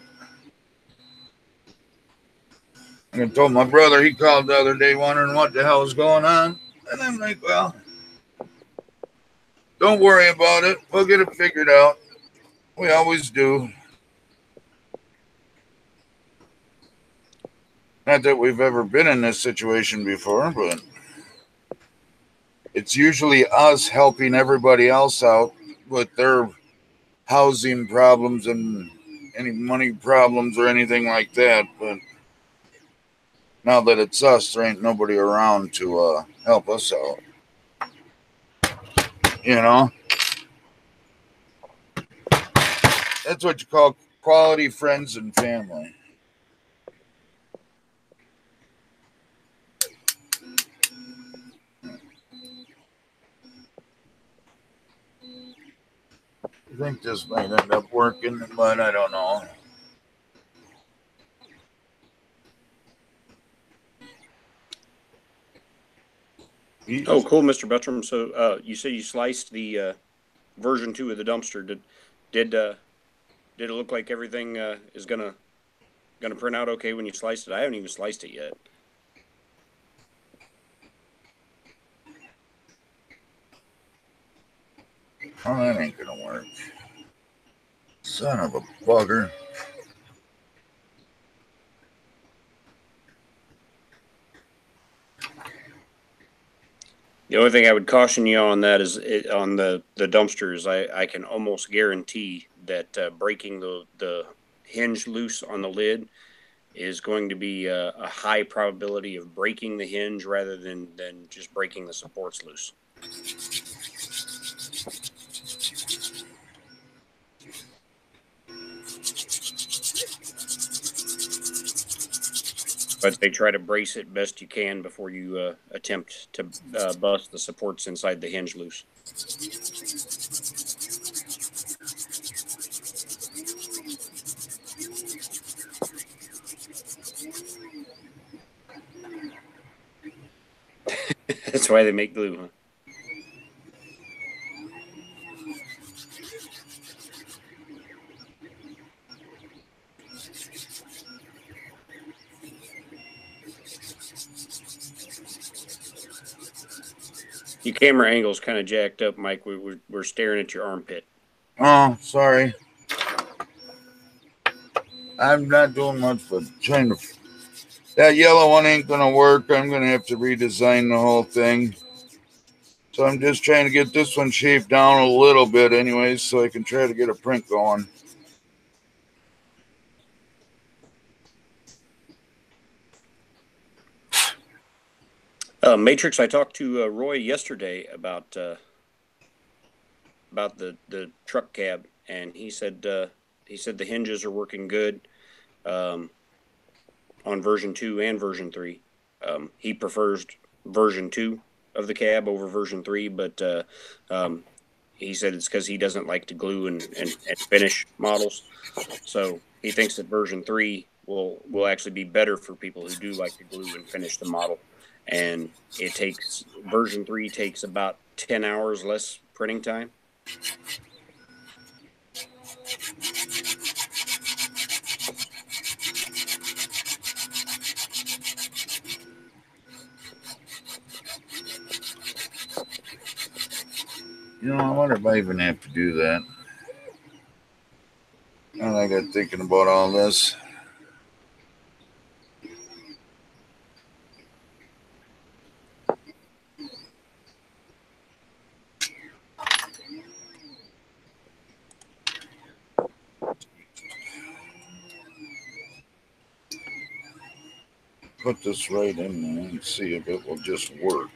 I told my brother, he called the other day wondering what the hell was going on. And I'm like, well, don't worry about it. We'll get it figured out. We always do. Not that we've ever been in this situation before, but it's usually us helping everybody else out with their housing problems and any money problems or anything like that. But now that it's us, there ain't nobody around to help us out. You know? That's what you call quality friends and family. I think this might end up working, but I don't know. Oh, cool, Mr. Buttram. So you said you sliced the version 2 of the dumpster. Did it look like everything is gonna print out okay when you sliced it? I haven't even sliced it yet. Oh, that ain't gonna work. Son of a bugger. The only thing I would caution you on that is on the dumpsters. I can almost guarantee that breaking the hinge loose on the lid is going to be a high probability of breaking the hinge rather than just breaking the supports loose. But they try to brace it best you can before you attempt to bust the supports inside the hinge loose. That's why they make glue, huh? Your camera angle's kind of jacked up, Mike. We're staring at your armpit. Oh, sorry. I'm not doing much but trying to. That yellow one ain't gonna work. I'm gonna have to redesign the whole thing. So I'm just trying to get this one shaped down a little bit, anyways, so I can try to get a print going. Matrix. I talked to Roy yesterday about the truck cab, and he said the hinges are working good on version 2 and version 3. He prefers version 2 of the cab over version 3, but he said it's because he doesn't like to glue and finish models. So he thinks that version 3 will actually be better for people who do like to glue and finish the model. And version 3 takes about 10 hours less printing time. You know, I wonder if I even have to do that. And I got thinking about all this. Put this right in there and see if it will just work.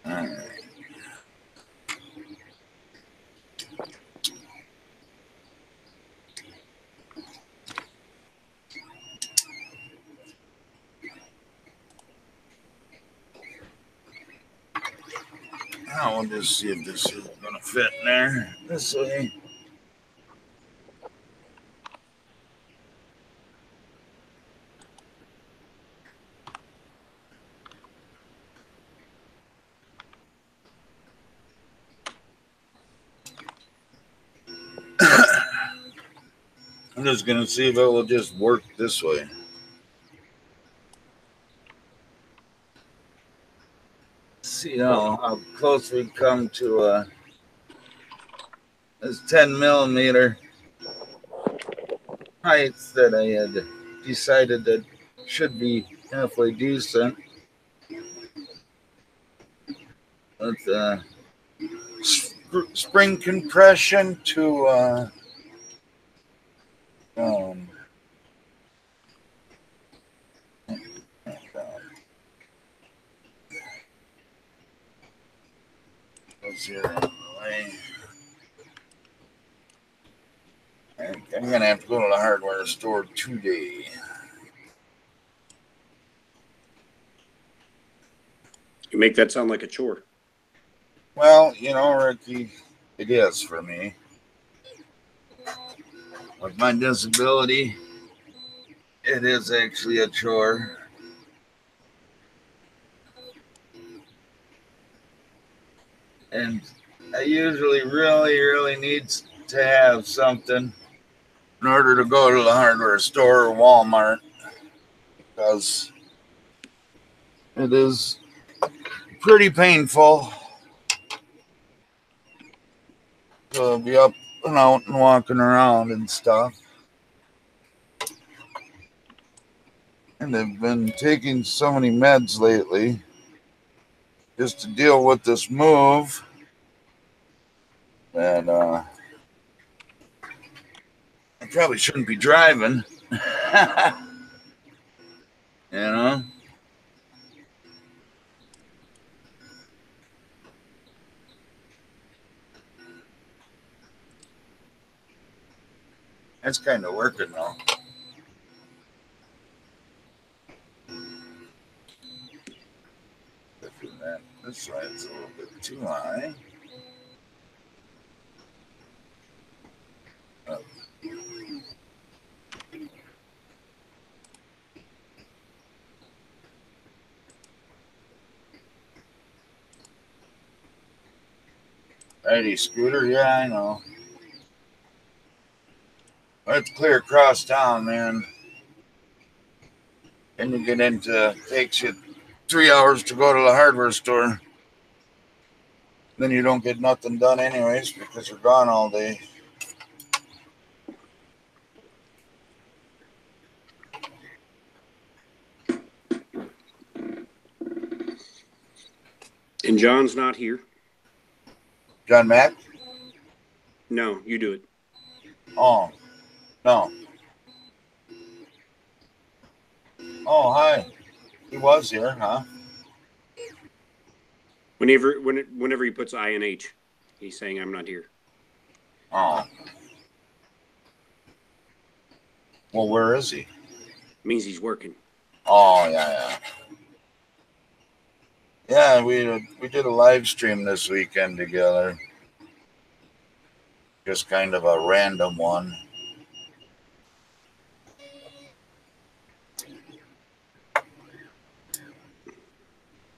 All right. Now we'll just see if this is going to fit in there this way. I'm just going to see if it will just work this way. See how close we come to this 10 millimeter heights that I had decided that should be halfway decent. With spring compression to here on the way. I'm gonna have to go to the hardware store today. You make that sound like a chore. Well, you know, Ricky, it is for me. With my disability, it is actually a chore. And I usually really need to have something in order to go to the hardware store or Walmart, because it is pretty painful to be up and out and walking around and stuff. And I've been taking so many meds lately just to deal with this move. And I probably shouldn't be driving. You know? That's kind of working though. This side's a little bit too high. Oh. Righty, Scooter, yeah, I know. Let's clear across town, man. Then you get into, takes you 3 hours to go to the hardware store. Then you don't get nothing done anyways because you're gone all day. And John's not here. John Mack? No, you do it. Oh, no. Oh, hi. He was here, huh? Whenever he puts I and H, he's saying I'm not here. Oh. Well, where is he? It means he's working. Oh, yeah. Yeah, we did a live stream this weekend together. Just kind of a random one.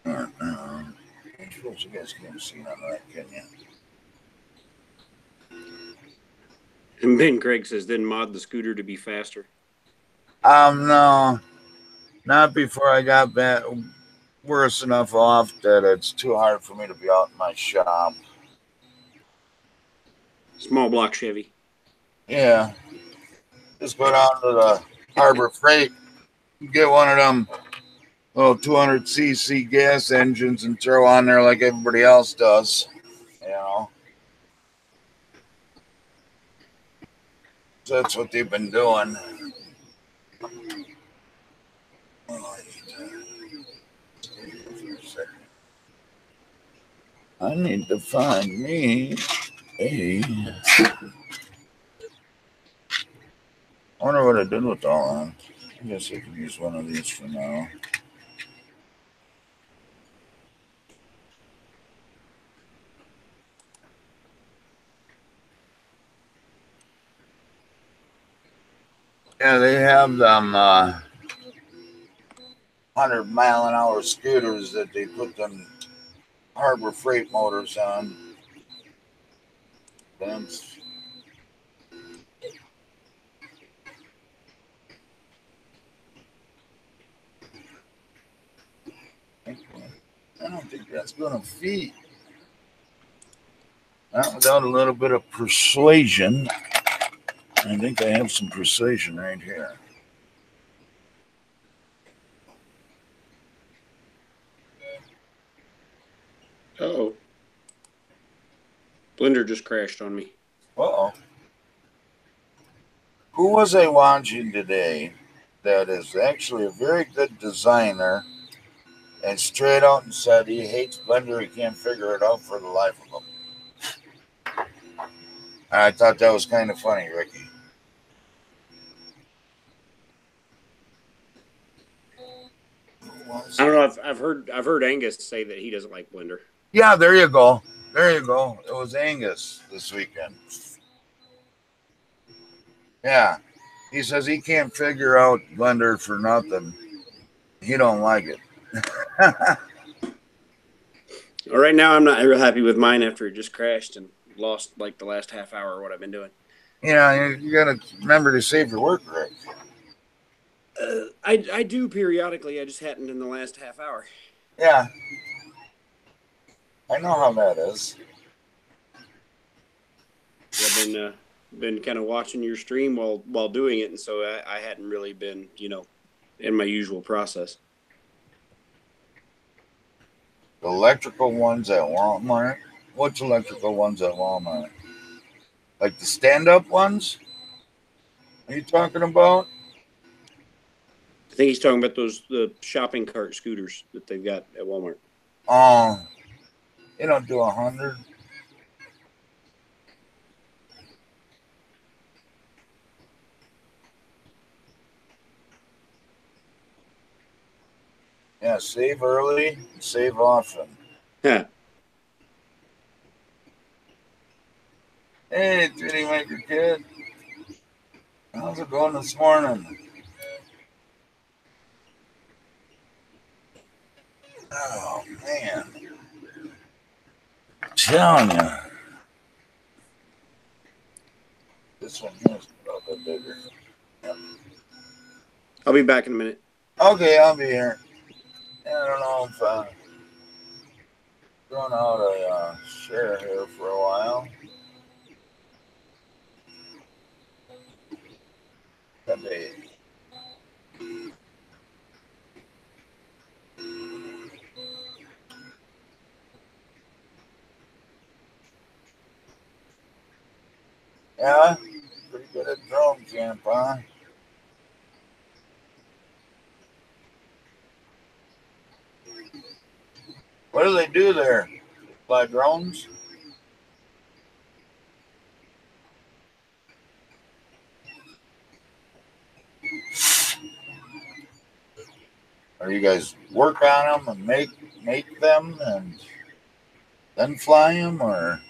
I suppose you guys can't see none of that, can you? And Ben Craig says, then mod the scooter to be faster. No, not before I got back worse enough off that it's too hard for me to be out in my shop. Small block Chevy. Yeah, just go down to the Harbor Freight, get one of them little 200cc gas engines and throw on there like everybody else does. You know, so that's what they've been doing. I need to find me a. I wonder what I did with all that. I guess I could use one of these for now. Yeah, they have them 100-mile-an-hour scooters that they put them Harbor Freight motors on. That's, I don't think that's going to feed. Not without a little bit of persuasion. I think I have some precision right here. Oh. Blender just crashed on me. Uh-oh. Who was I watching today that is actually a very good designer and straight out and said he hates Blender, he can't figure it out for the life of him. I thought that was kind of funny, Ricky. I don't know. I've heard Angus say that he doesn't like Blender. Yeah, there you go. There you go. It was Angus this weekend. Yeah. He says he can't figure out Blender for nothing. He don't like it. Well, right now, I'm not real happy with mine after it just crashed and lost like the last half hour of what I've been doing. You know, you got to remember to save your work, Rick. I do periodically. I just hadn't in the last half hour. Yeah. I know how that is. I've been kind of watching your stream while doing it, and so I hadn't really been in my usual process. The electrical ones at Walmart. What's electrical ones at Walmart? Like the stand-up ones? Are you talking about? I think he's talking about the shopping cart scooters that they've got at Walmart. Oh, you don't do 100. Yeah, save early, save often. Huh. Hey, 3D Maker Kid. How's it going this morning? Oh, man. I'm telling you. This one here is a little bit bigger. Yep. I'll be back in a minute. Okay, I'll be here. I don't know if I'm going out a share here for a while. Could be. Yeah, pretty good at drone camp, huh? What do they do there? Fly drones? Or you guys work on them and make them and then fly them, or?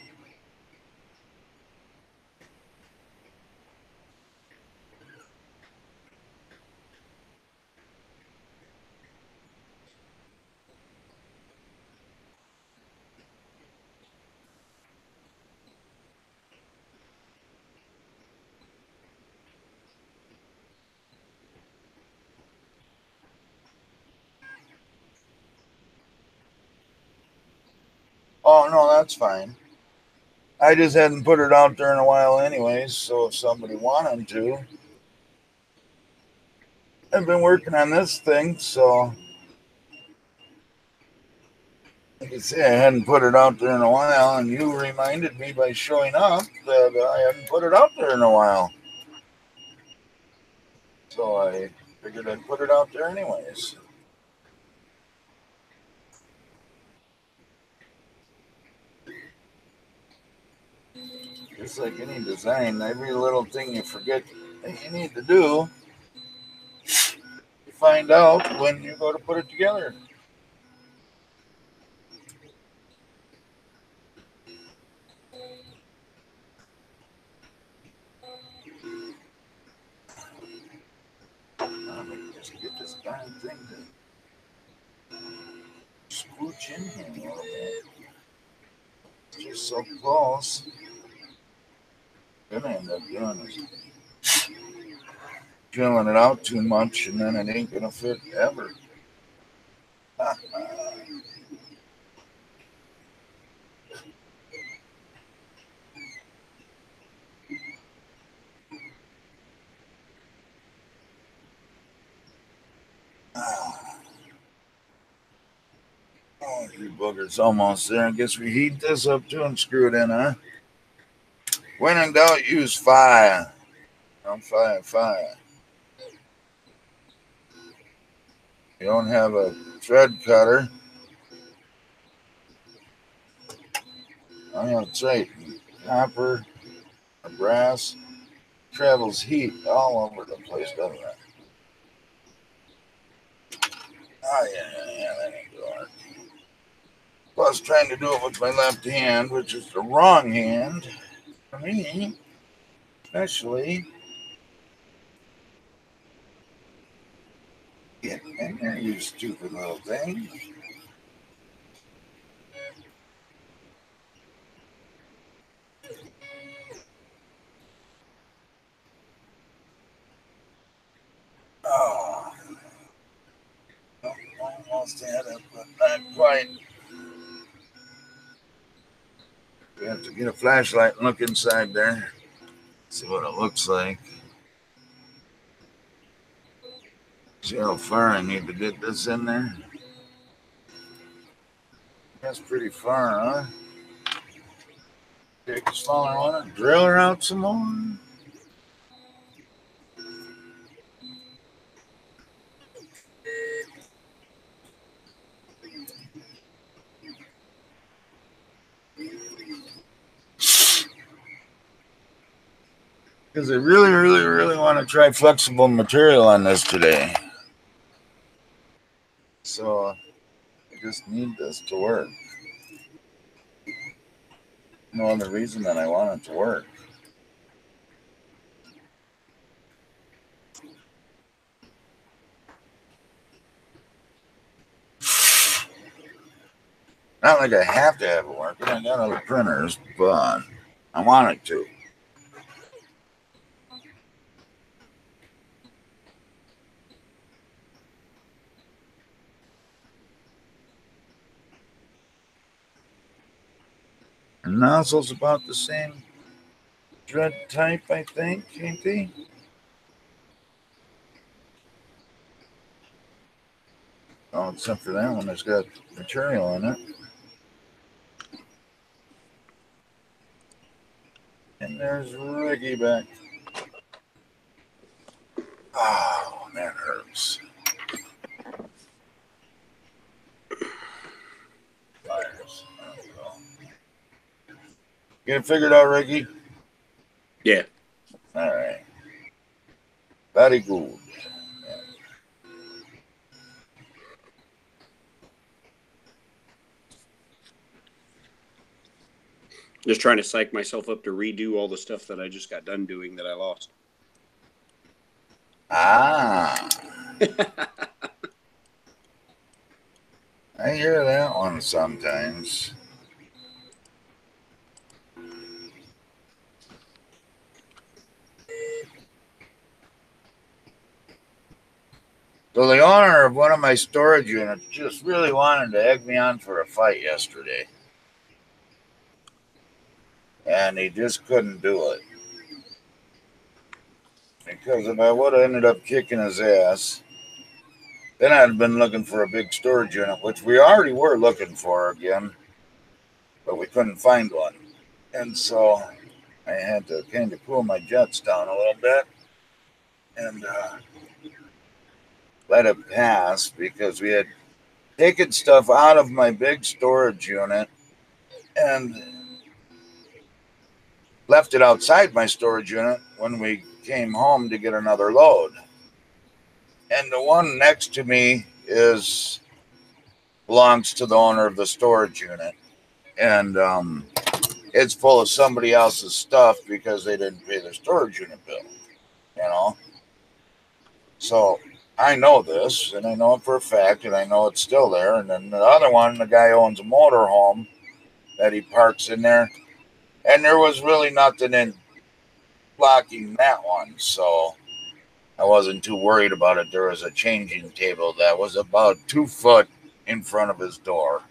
Oh, no, that's fine. I just hadn't put it out there in a while anyways, so if somebody wanted to. I've been working on this thing, so like I say, I hadn't put it out there in a while, and you reminded me by showing up that I hadn't put it out there in a while. So I figured I'd put it out there anyways. Just like any design, every little thing you forget that you need to do, you find out when you go to put it together. Let me just get this darn thing to scooch in here a little bit. It's just so close. Gonna end up doing is drilling it out too much, and then it ain't gonna fit ever. Oh, you boogers almost there. I guess we heat this up too and screw it in, huh? When in doubt, use fire. I'm fire. You don't have a thread cutter. Oh, yeah, that's right. Copper or brass travels heat all over the place, doesn't it? Oh, yeah, that ain't good. Plus, trying to do it with my left hand, which is the wrong hand for me, especially. Get in there, you stupid little thing. Oh, almost had it, but not quite. We have to get a flashlight and look inside there. See what it looks like. See how far I need to get this in there. That's pretty far, huh? Take a smaller one, drill her out some more. Because I really want to try flexible material on this today. So I just need this to work. No other reason than I want it to work. Not like I have to have it working. I got other printers, but I want it to. And nozzle's about the same thread type, I think, ain't they? Oh, except for that one that's got material in it. And there's Ricky back. Oh, that hurts. Pliers. There we go. Get it figured out, Ricky? Yeah. All right. Very good. Yeah. Just trying to psych myself up to redo all the stuff that I just got done doing that I lost. Ah, I hear that one sometimes. So the owner of one of my storage units just really wanted to egg me on for a fight yesterday. And he just couldn't do it. Because if I would have ended up kicking his ass, then I'd have been looking for a big storage unit, which we already were looking for again, but we couldn't find one. And so I had to kind of cool my jets down a little bit and let it pass because we had taken stuff out of my big storage unit and left it outside my storage unit when we came home to get another load. And the one next to me is belongs to the owner of the storage unit, and it's full of somebody else's stuff because they didn't pay their storage unit bill. You know, so I know this, and I know it for a fact, and I know it's still there. And then the other one, the guy owns a motor home that he parks in there, and there was really nothing in blocking that one, so I wasn't too worried about it. There was a changing table that was about 2 foot in front of his door,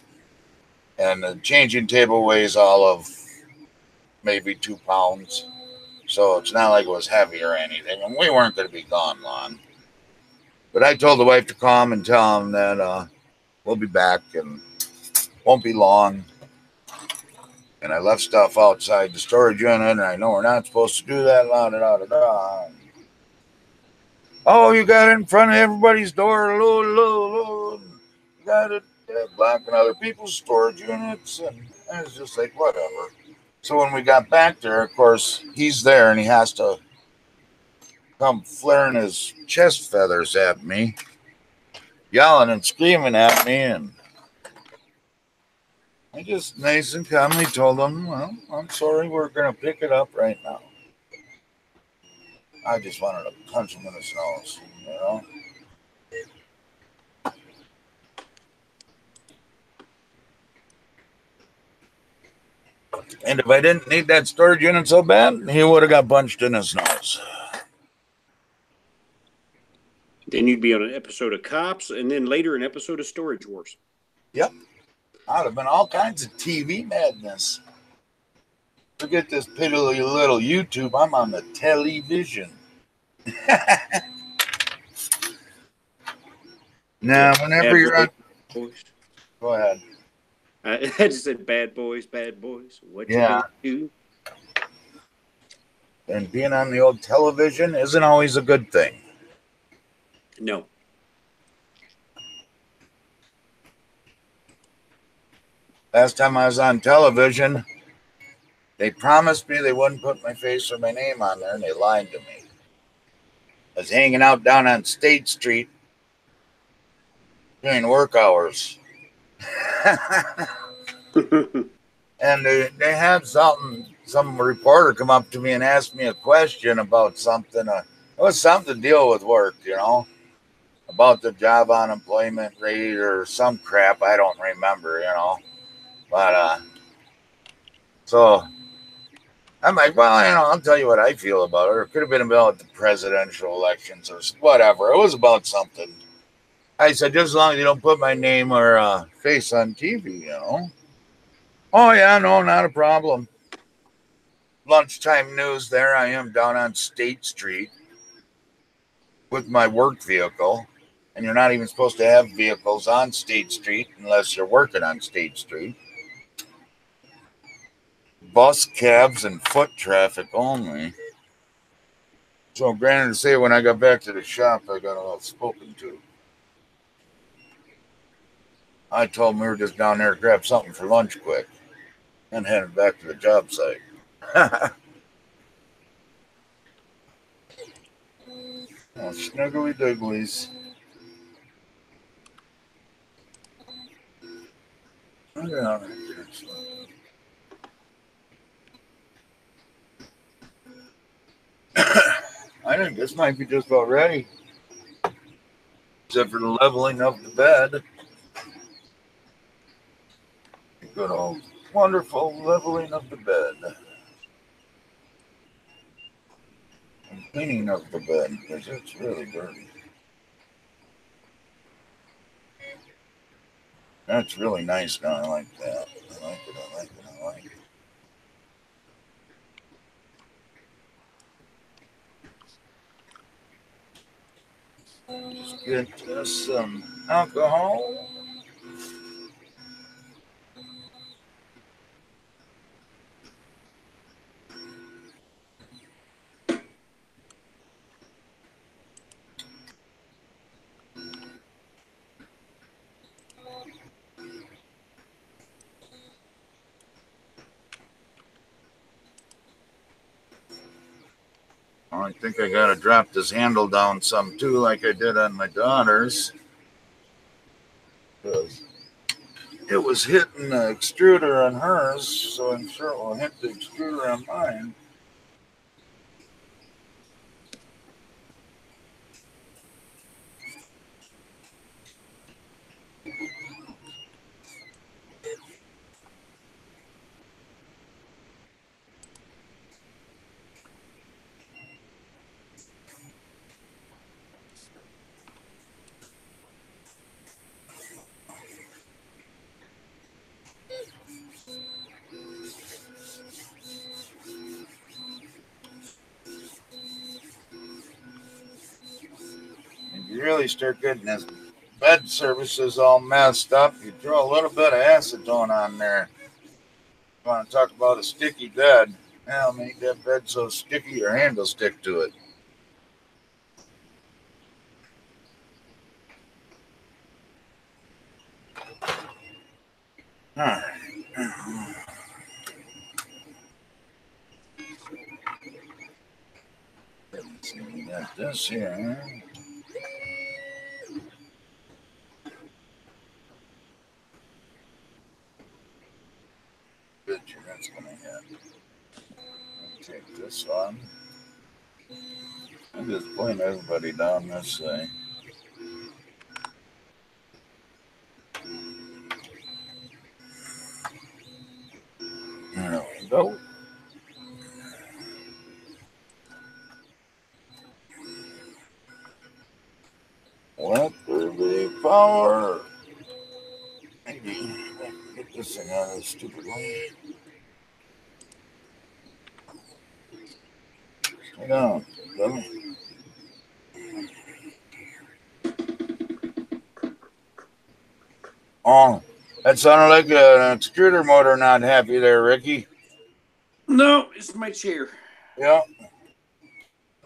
and the changing table weighs all of maybe 2 pounds, so it's not like it was heavy or anything, and we weren't going to be gone long. But I told the wife to call him and tell him that we'll be back and won't be long. And I left stuff outside the storage unit, and I know we're not supposed to do that. La da da da da. Oh, you got it in front of everybody's door. You got it blocking other people's storage units, and I was just like, whatever. So when we got back there, of course, he's there, and he has to come flaring his chest feathers at me, yelling and screaming at me, and I just nice and calmly told him, well, I'm sorry, we're going to pick it up right now. I just wanted to punch him in his nose, you know? And if I didn't need that storage unit so bad, he would have got punched in his nose. Then you'd be on an episode of Cops, and then later an episode of Storage Wars. Yep. I'd have been all kinds of TV madness. Forget this piddly little YouTube. I'm on the television. Now, whenever you're on... Boys. Go ahead. I just said bad boys, what you gonna do? And being on the old television isn't always a good thing. No. Last time I was on television, they promised me they wouldn't put my face or my name on there, and they lied to me. I was hanging out down on State Street during work hours. And they had some reporter come up to me and ask me a question about something. It was something to deal with work, you know, about the job unemployment rate or some crap. I don't remember, you know. But so I'm like, well, you know, I'll tell you what I feel about it. Or it could have been about the presidential elections or whatever. It was about something. I said, just as long as you don't put my name or face on TV, you know. Oh, yeah, no, not a problem. Lunchtime news there. I am down on State Street with my work vehicle. And you're not even supposed to have vehicles on State Street unless you're working on State Street. Bus, cabs, and foot traffic only. So, granted to say, when I got back to the shop, I got a little spoken to. I told them we were just down there to grab something for lunch quick and headed back to the job site. Oh, snuggly dugglies. I think this might be just about ready. Except for the leveling of the bed. Good old wonderful leveling of the bed. And cleaning of the bed because it's really dirty. That's really nice now. I like that. I like it. I like it. I like it. Just get us some alcohol. I think I got to drop this handle down some too, like I did on my daughter's. Because it was hitting the extruder on hers, so I'm sure it will hit the extruder on mine. If you really start getting this bed surfaces all messed up, you throw a little bit of acetone on there. You want to talk about a sticky bed? Well, make that bed so sticky your hand will stick to it. All right. Let's see, we got this here. Bet you that's going to hit. Take this one. I'm just pulling everybody down this way. There we go. Let there be power. Maybe get this thing out of this stupid way. Stay down, brother. Oh, that sounded like an extruder motor not happy there, Ricky. No, it's my chair. Yeah,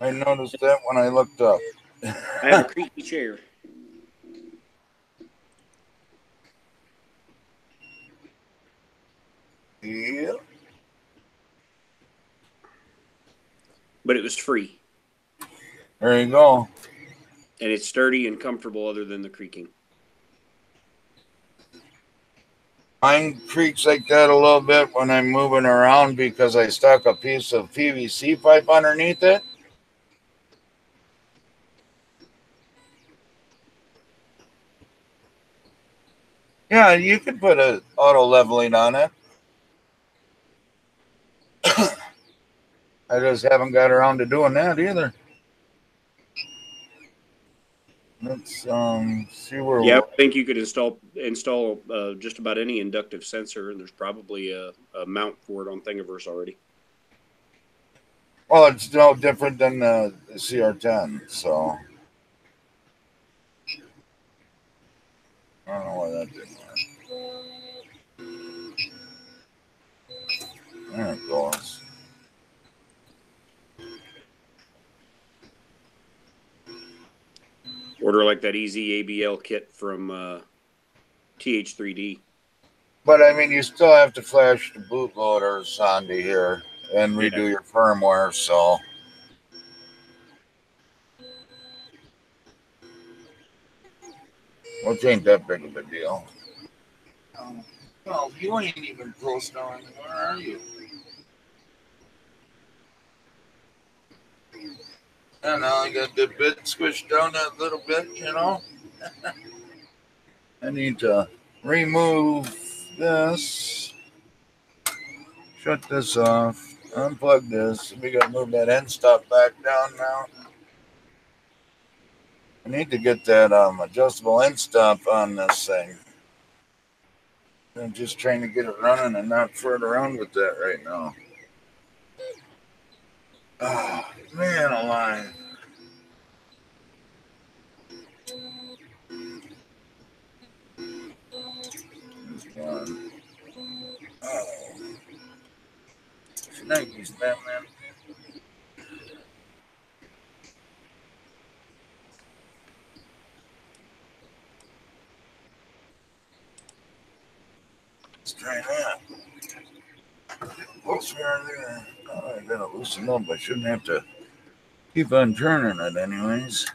I noticed that when I looked up. I have a creaky chair. Yeah. But it was free. There you go. And it's sturdy and comfortable other than the creaking. Mine creaks like that a little bit when I'm moving around because I stuck a piece of PVC pipe underneath it. Yeah, you could put a auto leveling on it. I just haven't got around to doing that either. Let's see where Yeah, we're. I think you could install just about any inductive sensor, and there's probably a mount for it on Thingiverse already. Well, it's no different than the CR10, so I don't know why that didn't work. There it goes. Order like that easy ABL kit from TH3D. But I mean, you still have to flash the bootloaders onto here and redo your firmware, so. Which ain't that big of a deal. Well, you ain't even close now anymore, are you? And now I got the bit squished down that little bit, you know. I need to remove this, shut this off, unplug this. We got to move that end stop back down now. I need to get that adjustable end stop on this thing. I'm just trying to get it running and not furt around with that right now. Oh, man alive. One. Oh. Nikes, Batman. Let's try that. What's there? Oh, I gotta loosen up. I shouldn't have to keep on turning it anyways.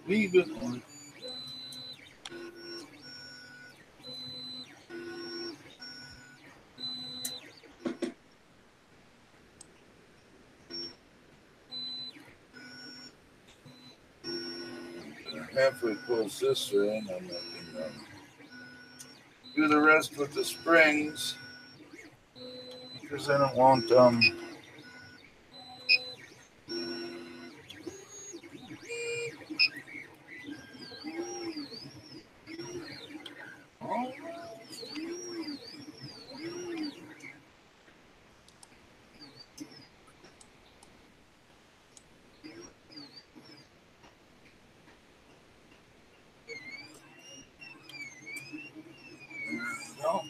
Leave it on. Halfway close this way, and then I can do the rest with the springs because I don't want no,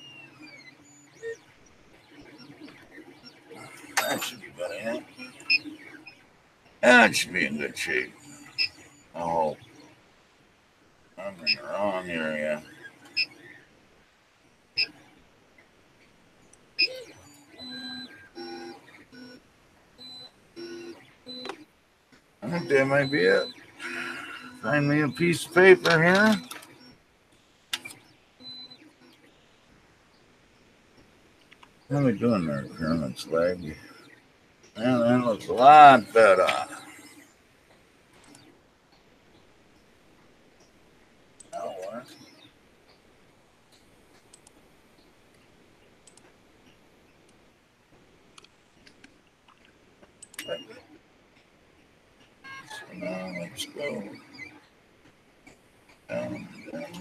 that should be better. Yeah? That should be in good shape. Oh, I'm in the wrong area. I think that might be it. Find me a piece of paper here. How are we doing there, Kermit's leg? Well, that looks a lot better. That'll work. So now let's go down, down.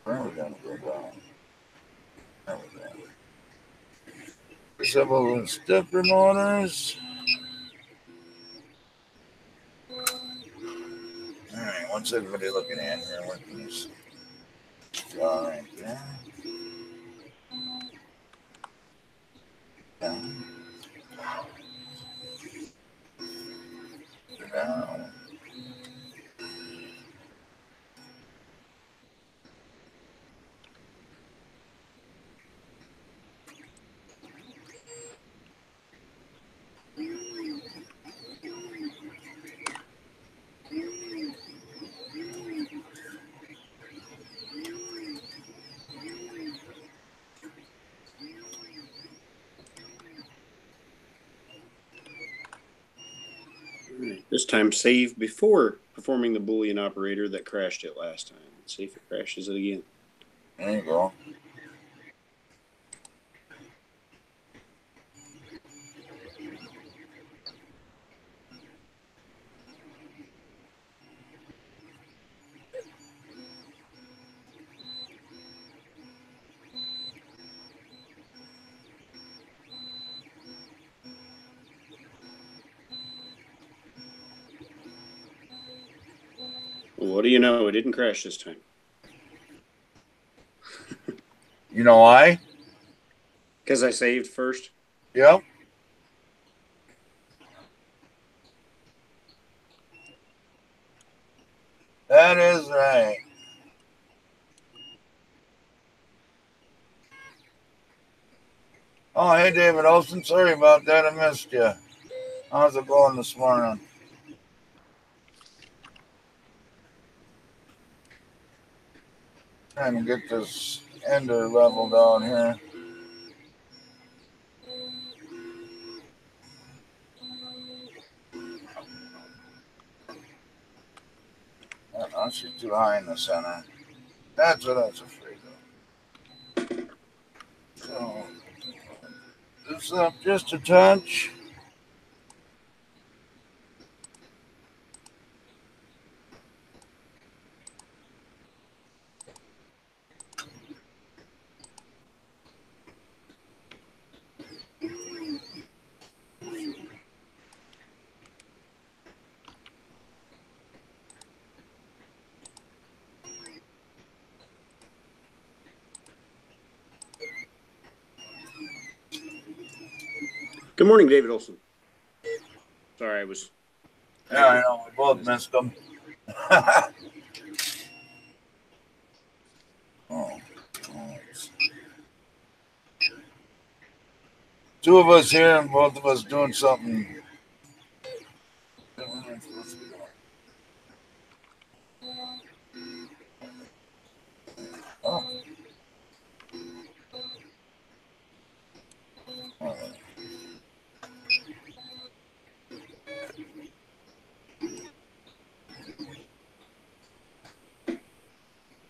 Where are we going to go down? There we go. Several stepper motors. All right, what's everybody looking at here? What can you see? All right, there. Down. Down. This time save before performing the Boolean operator that crashed it last time. Let's see if it crashes it again. There you go. Well, what do you know? It didn't crash this time. You know why? Because I saved first. Yep. That is right. Oh, hey, David Olson. Sorry about that. I missed you. How's it going this morning? Trying to get this ender level down here. Oh, she's too high in the center. That's what I was afraid of. So, this up just a touch. Good morning, David Olson. Sorry, I was. Yeah, I know. We both missed them. Two of us here and both of us doing something. Oh.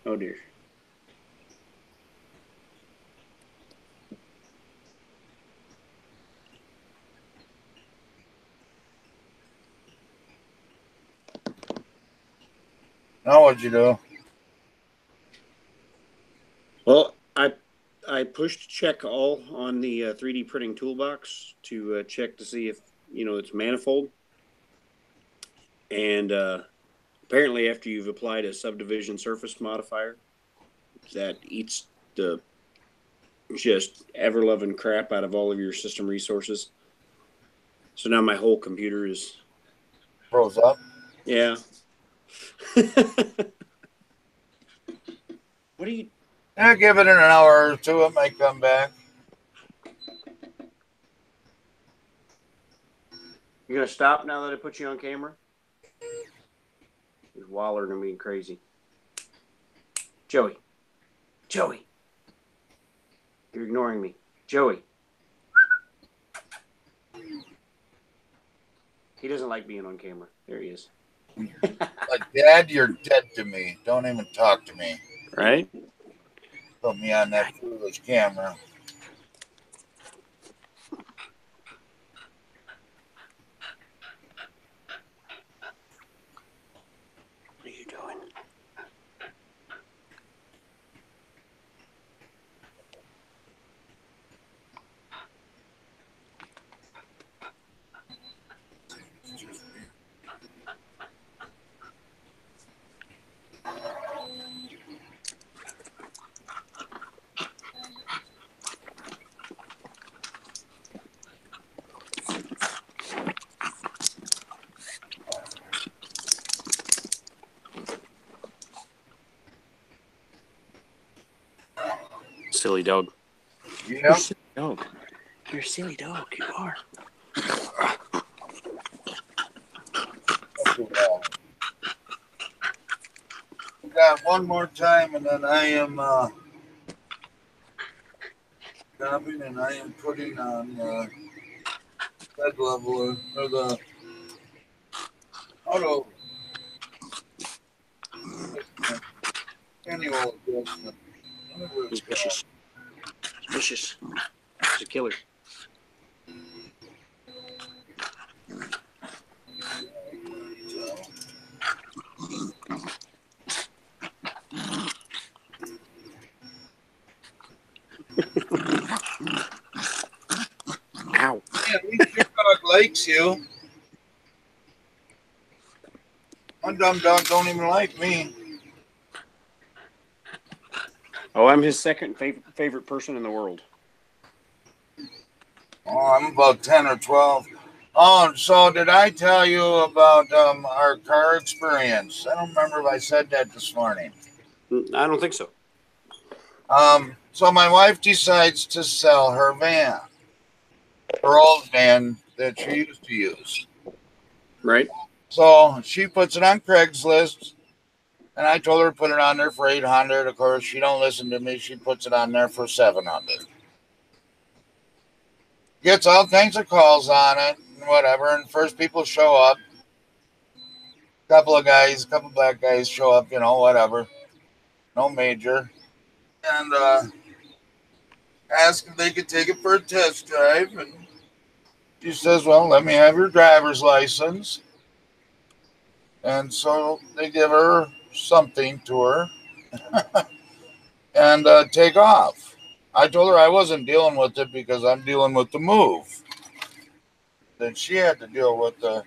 Oh dear. Now what'd you do? Well, I pushed check all on the 3D printing toolbox to check to see if it's manifold. And apparently, after you've applied a subdivision surface modifier, that eats the just ever loving crap out of all of your system resources. So now my whole computer is froze up. Yeah. What are you? Yeah, give it an hour or two. It might come back. You gonna stop now that I put you on camera? He's wallering and being crazy. Joey. You're ignoring me. Joey. He doesn't like being on camera. There he is. Like, Dad, you're dead to me. Don't even talk to me. Right? Put me on that foolish camera. What are you doing? Silly dog. Yeah. You're a silly dog. You're a silly dog. You are. We got one more time, and then I am stopping, and I am putting on bed leveler or the auto annual adjustment. He's vicious. He's vicious. He's a killer. Ow. Yeah, at least your dog likes you. My dumb dog don't even like me. Oh, I'm his second favorite person in the world. Oh, I'm about 10 or 12. Oh, so did I tell you about our car experience? I don't remember if I said that this morning. I don't think so. So my wife decides to sell her van, her old van, that she used to use. Right. So she puts it on Craigslist, and I told her to put it on there for 800. Of course, she don't listen to me. She puts it on there for 700. Gets all kinds of calls on it, and whatever. And first people show up. Couple of guys, couple black guys show up. Whatever. No major. And ask if they could take it for a test drive. And she says, "Well, let me have your driver's license." And so they give her something to her and take off. I told her I wasn't dealing with it because I'm dealing with the move. Then she had to deal with the,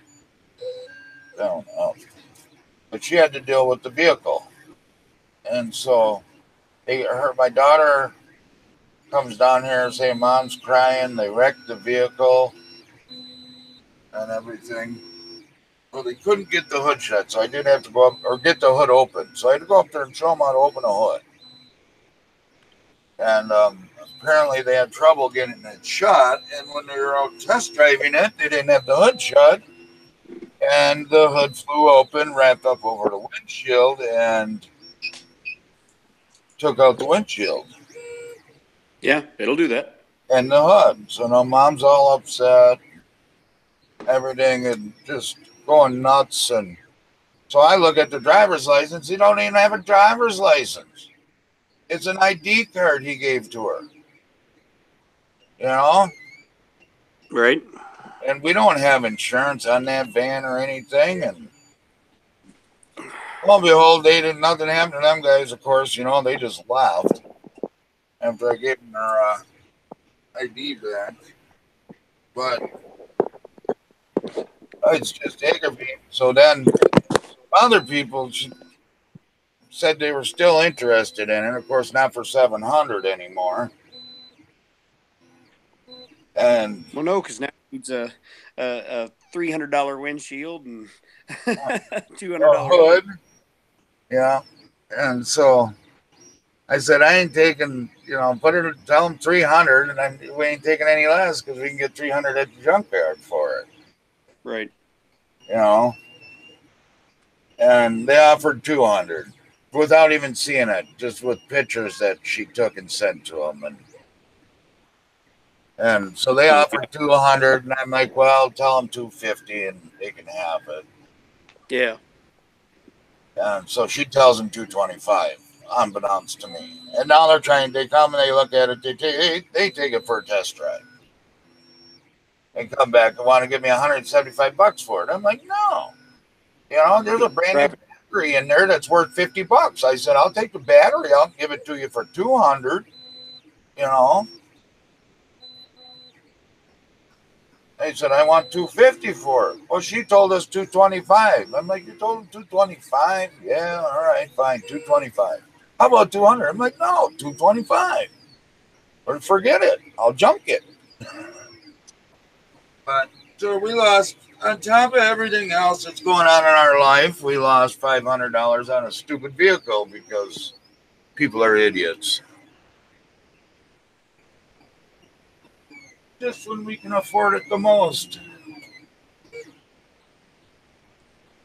I don't know, but she had to deal with the vehicle. And so my daughter comes down here and say, "Mom's crying. They wrecked the vehicle and everything." Well, they couldn't get the hood shut, so I did have to go up or get the hood open. So I had to go up there and show them how to open the hood. And apparently they had trouble getting it shut. And when they were out test driving it, they didn't have the hood shut. And the hood flew open, wrapped up over the windshield, and took out the windshield. Yeah, it'll do that. And the hood. So now Mom's all upset. Everything and just going nuts. And so I look at the driver's license. He don't even have a driver's license. It's an ID card he gave to her. Right. And we don't have insurance on that van or anything. And lo and behold, nothing happened to them guys, of course. They just laughed after I gave them their ID back. But it's just aggravating. So then other people said they were still interested in it. Of course, not for 700 anymore. And well, no, because now it's a $300 windshield and $200 hood. Yeah. And so I said, I ain't taking, tell them 300, and we ain't taking any less because we can get 300 at the junkyard for it. Right. And they offered 200 without even seeing it, just with pictures that she took and sent to them. And so they offered 200, and I'm like, well, tell them 250 and they can have it. Yeah. And so she tells them 225, unbeknownst to me. And now they come and they look at it, they take it for a test drive. They come back and want to give me $175 for it. I'm like, no. There's a brand new battery in there that's worth $50. I said, I'll take the battery, I'll give it to you for 200, They said, I want 250 for it. Well, she told us 225. I'm like, you told them 225? Yeah, all right, fine, 225. How about 200? I'm like, no, 225. Or forget it. I'll junk it. But so we lost, on top of everything else that's going on in our life, we lost $500 on a stupid vehicle because people are idiots. Just when we can afford it the most.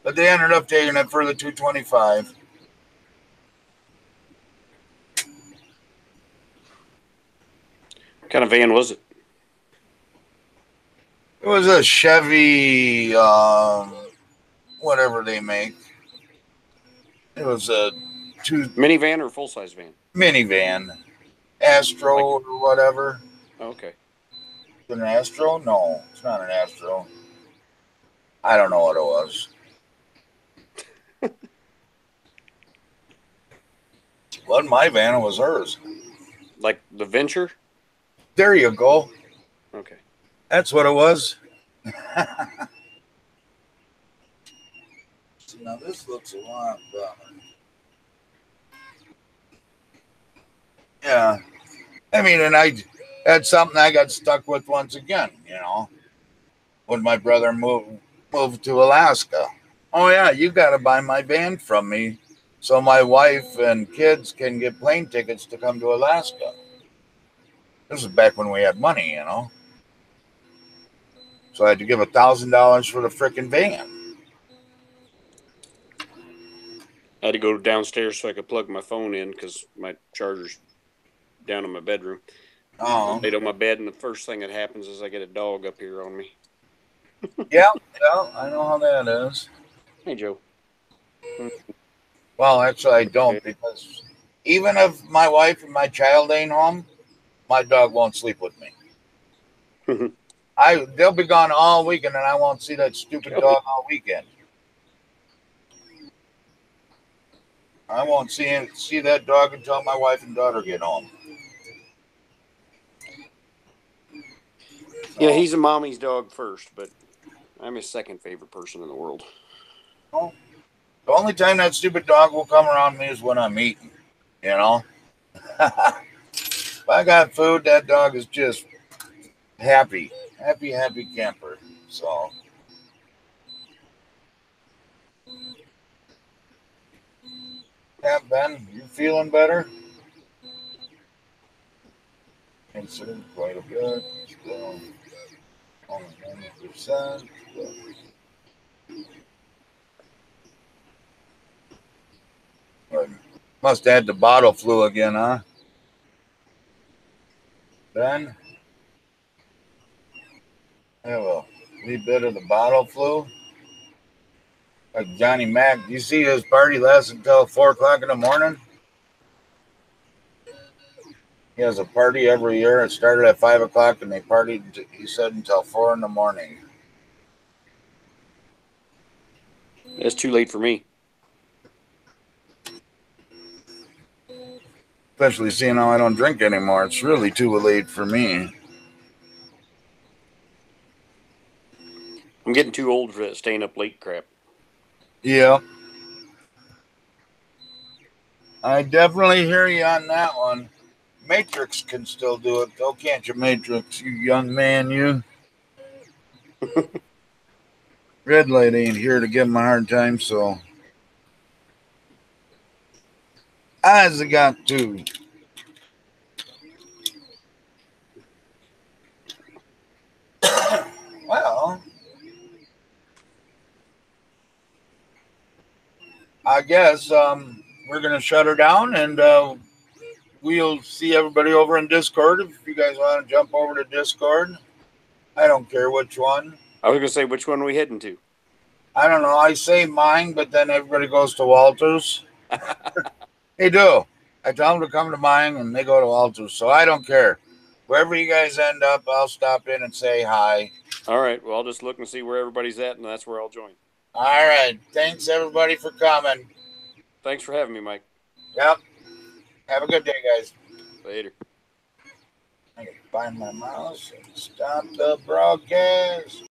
But they ended up taking it for the 225. What kind of van was it? It was a Chevy, whatever they make. It was a minivan or full size van? Minivan, Astro or whatever. Okay. Is it an Astro? No, it's not an Astro. I don't know what it was. It wasn't my van, it was hers. Like the Venture? There you go. Okay. That's what it was. So now this looks a lot better. Yeah. I mean, and that's something I got stuck with once again, when my brother moved to Alaska. Oh, yeah, you got to buy my van from me so my wife and kids can get plane tickets to come to Alaska. This is back when we had money, So So I had to give $1,000 for the frickin' van. I had to go downstairs so I could plug my phone in because my charger's down in my bedroom. I Oh, laid on my bed, and the first thing that happens is I get a dog up here on me. yeah, I know how that is. Hey, Joe. Well, actually, I Okay. don't because even if my wife and my child ain't home, my dog won't sleep with me. They'll be gone all weekend, and I won't see that stupid Joey. dog all weekend. I won't see that dog until my wife and daughter get home. Yeah, So, he's a mommy's dog first, but I'm his second favorite person in the world. well, the only time that stupid dog will come around me is when I'm eating. You know, if I got food, that dog is just happy, happy camper. So, yeah, Ben, you feeling better? Incident quite a bit. Still only 90%. But must have had the bottle flu again, huh? Ben, have a wee bit of the bottle flu. Like Johnny Mac, you see his party lasts until 4 o'clock in the morning? He has a party every year. It started at 5 o'clock and they partied, he said, until 4 in the morning. It's too late for me. Especially seeing how I don't drink anymore. It's really too late for me. I'm getting too old for that staying up late crap. Yeah, I definitely hear you on that one. Matrix can still do it, though, can't you, Matrix? You young man, you. Red Light ain't here to give him a hard time, so I's got to. Well, I guess we're gonna shut her down, and we'll see everybody over in Discord. If you guys want to jump over to Discord, I don't care which one. I was gonna say, which one are we heading to? I don't know. I say mine, but then everybody goes to Walter's. They do. I tell them to come to mine, and they go to Walter's. So I don't care. Wherever you guys end up, I'll stop in and say hi. All right. Well, I'll just look and see where everybody's at, and that's where I'll join. All right. Thanks everybody for coming. Thanks for having me, Mike. Yep. Have a good day, guys. Later. I can find my mouse and stop the broadcast.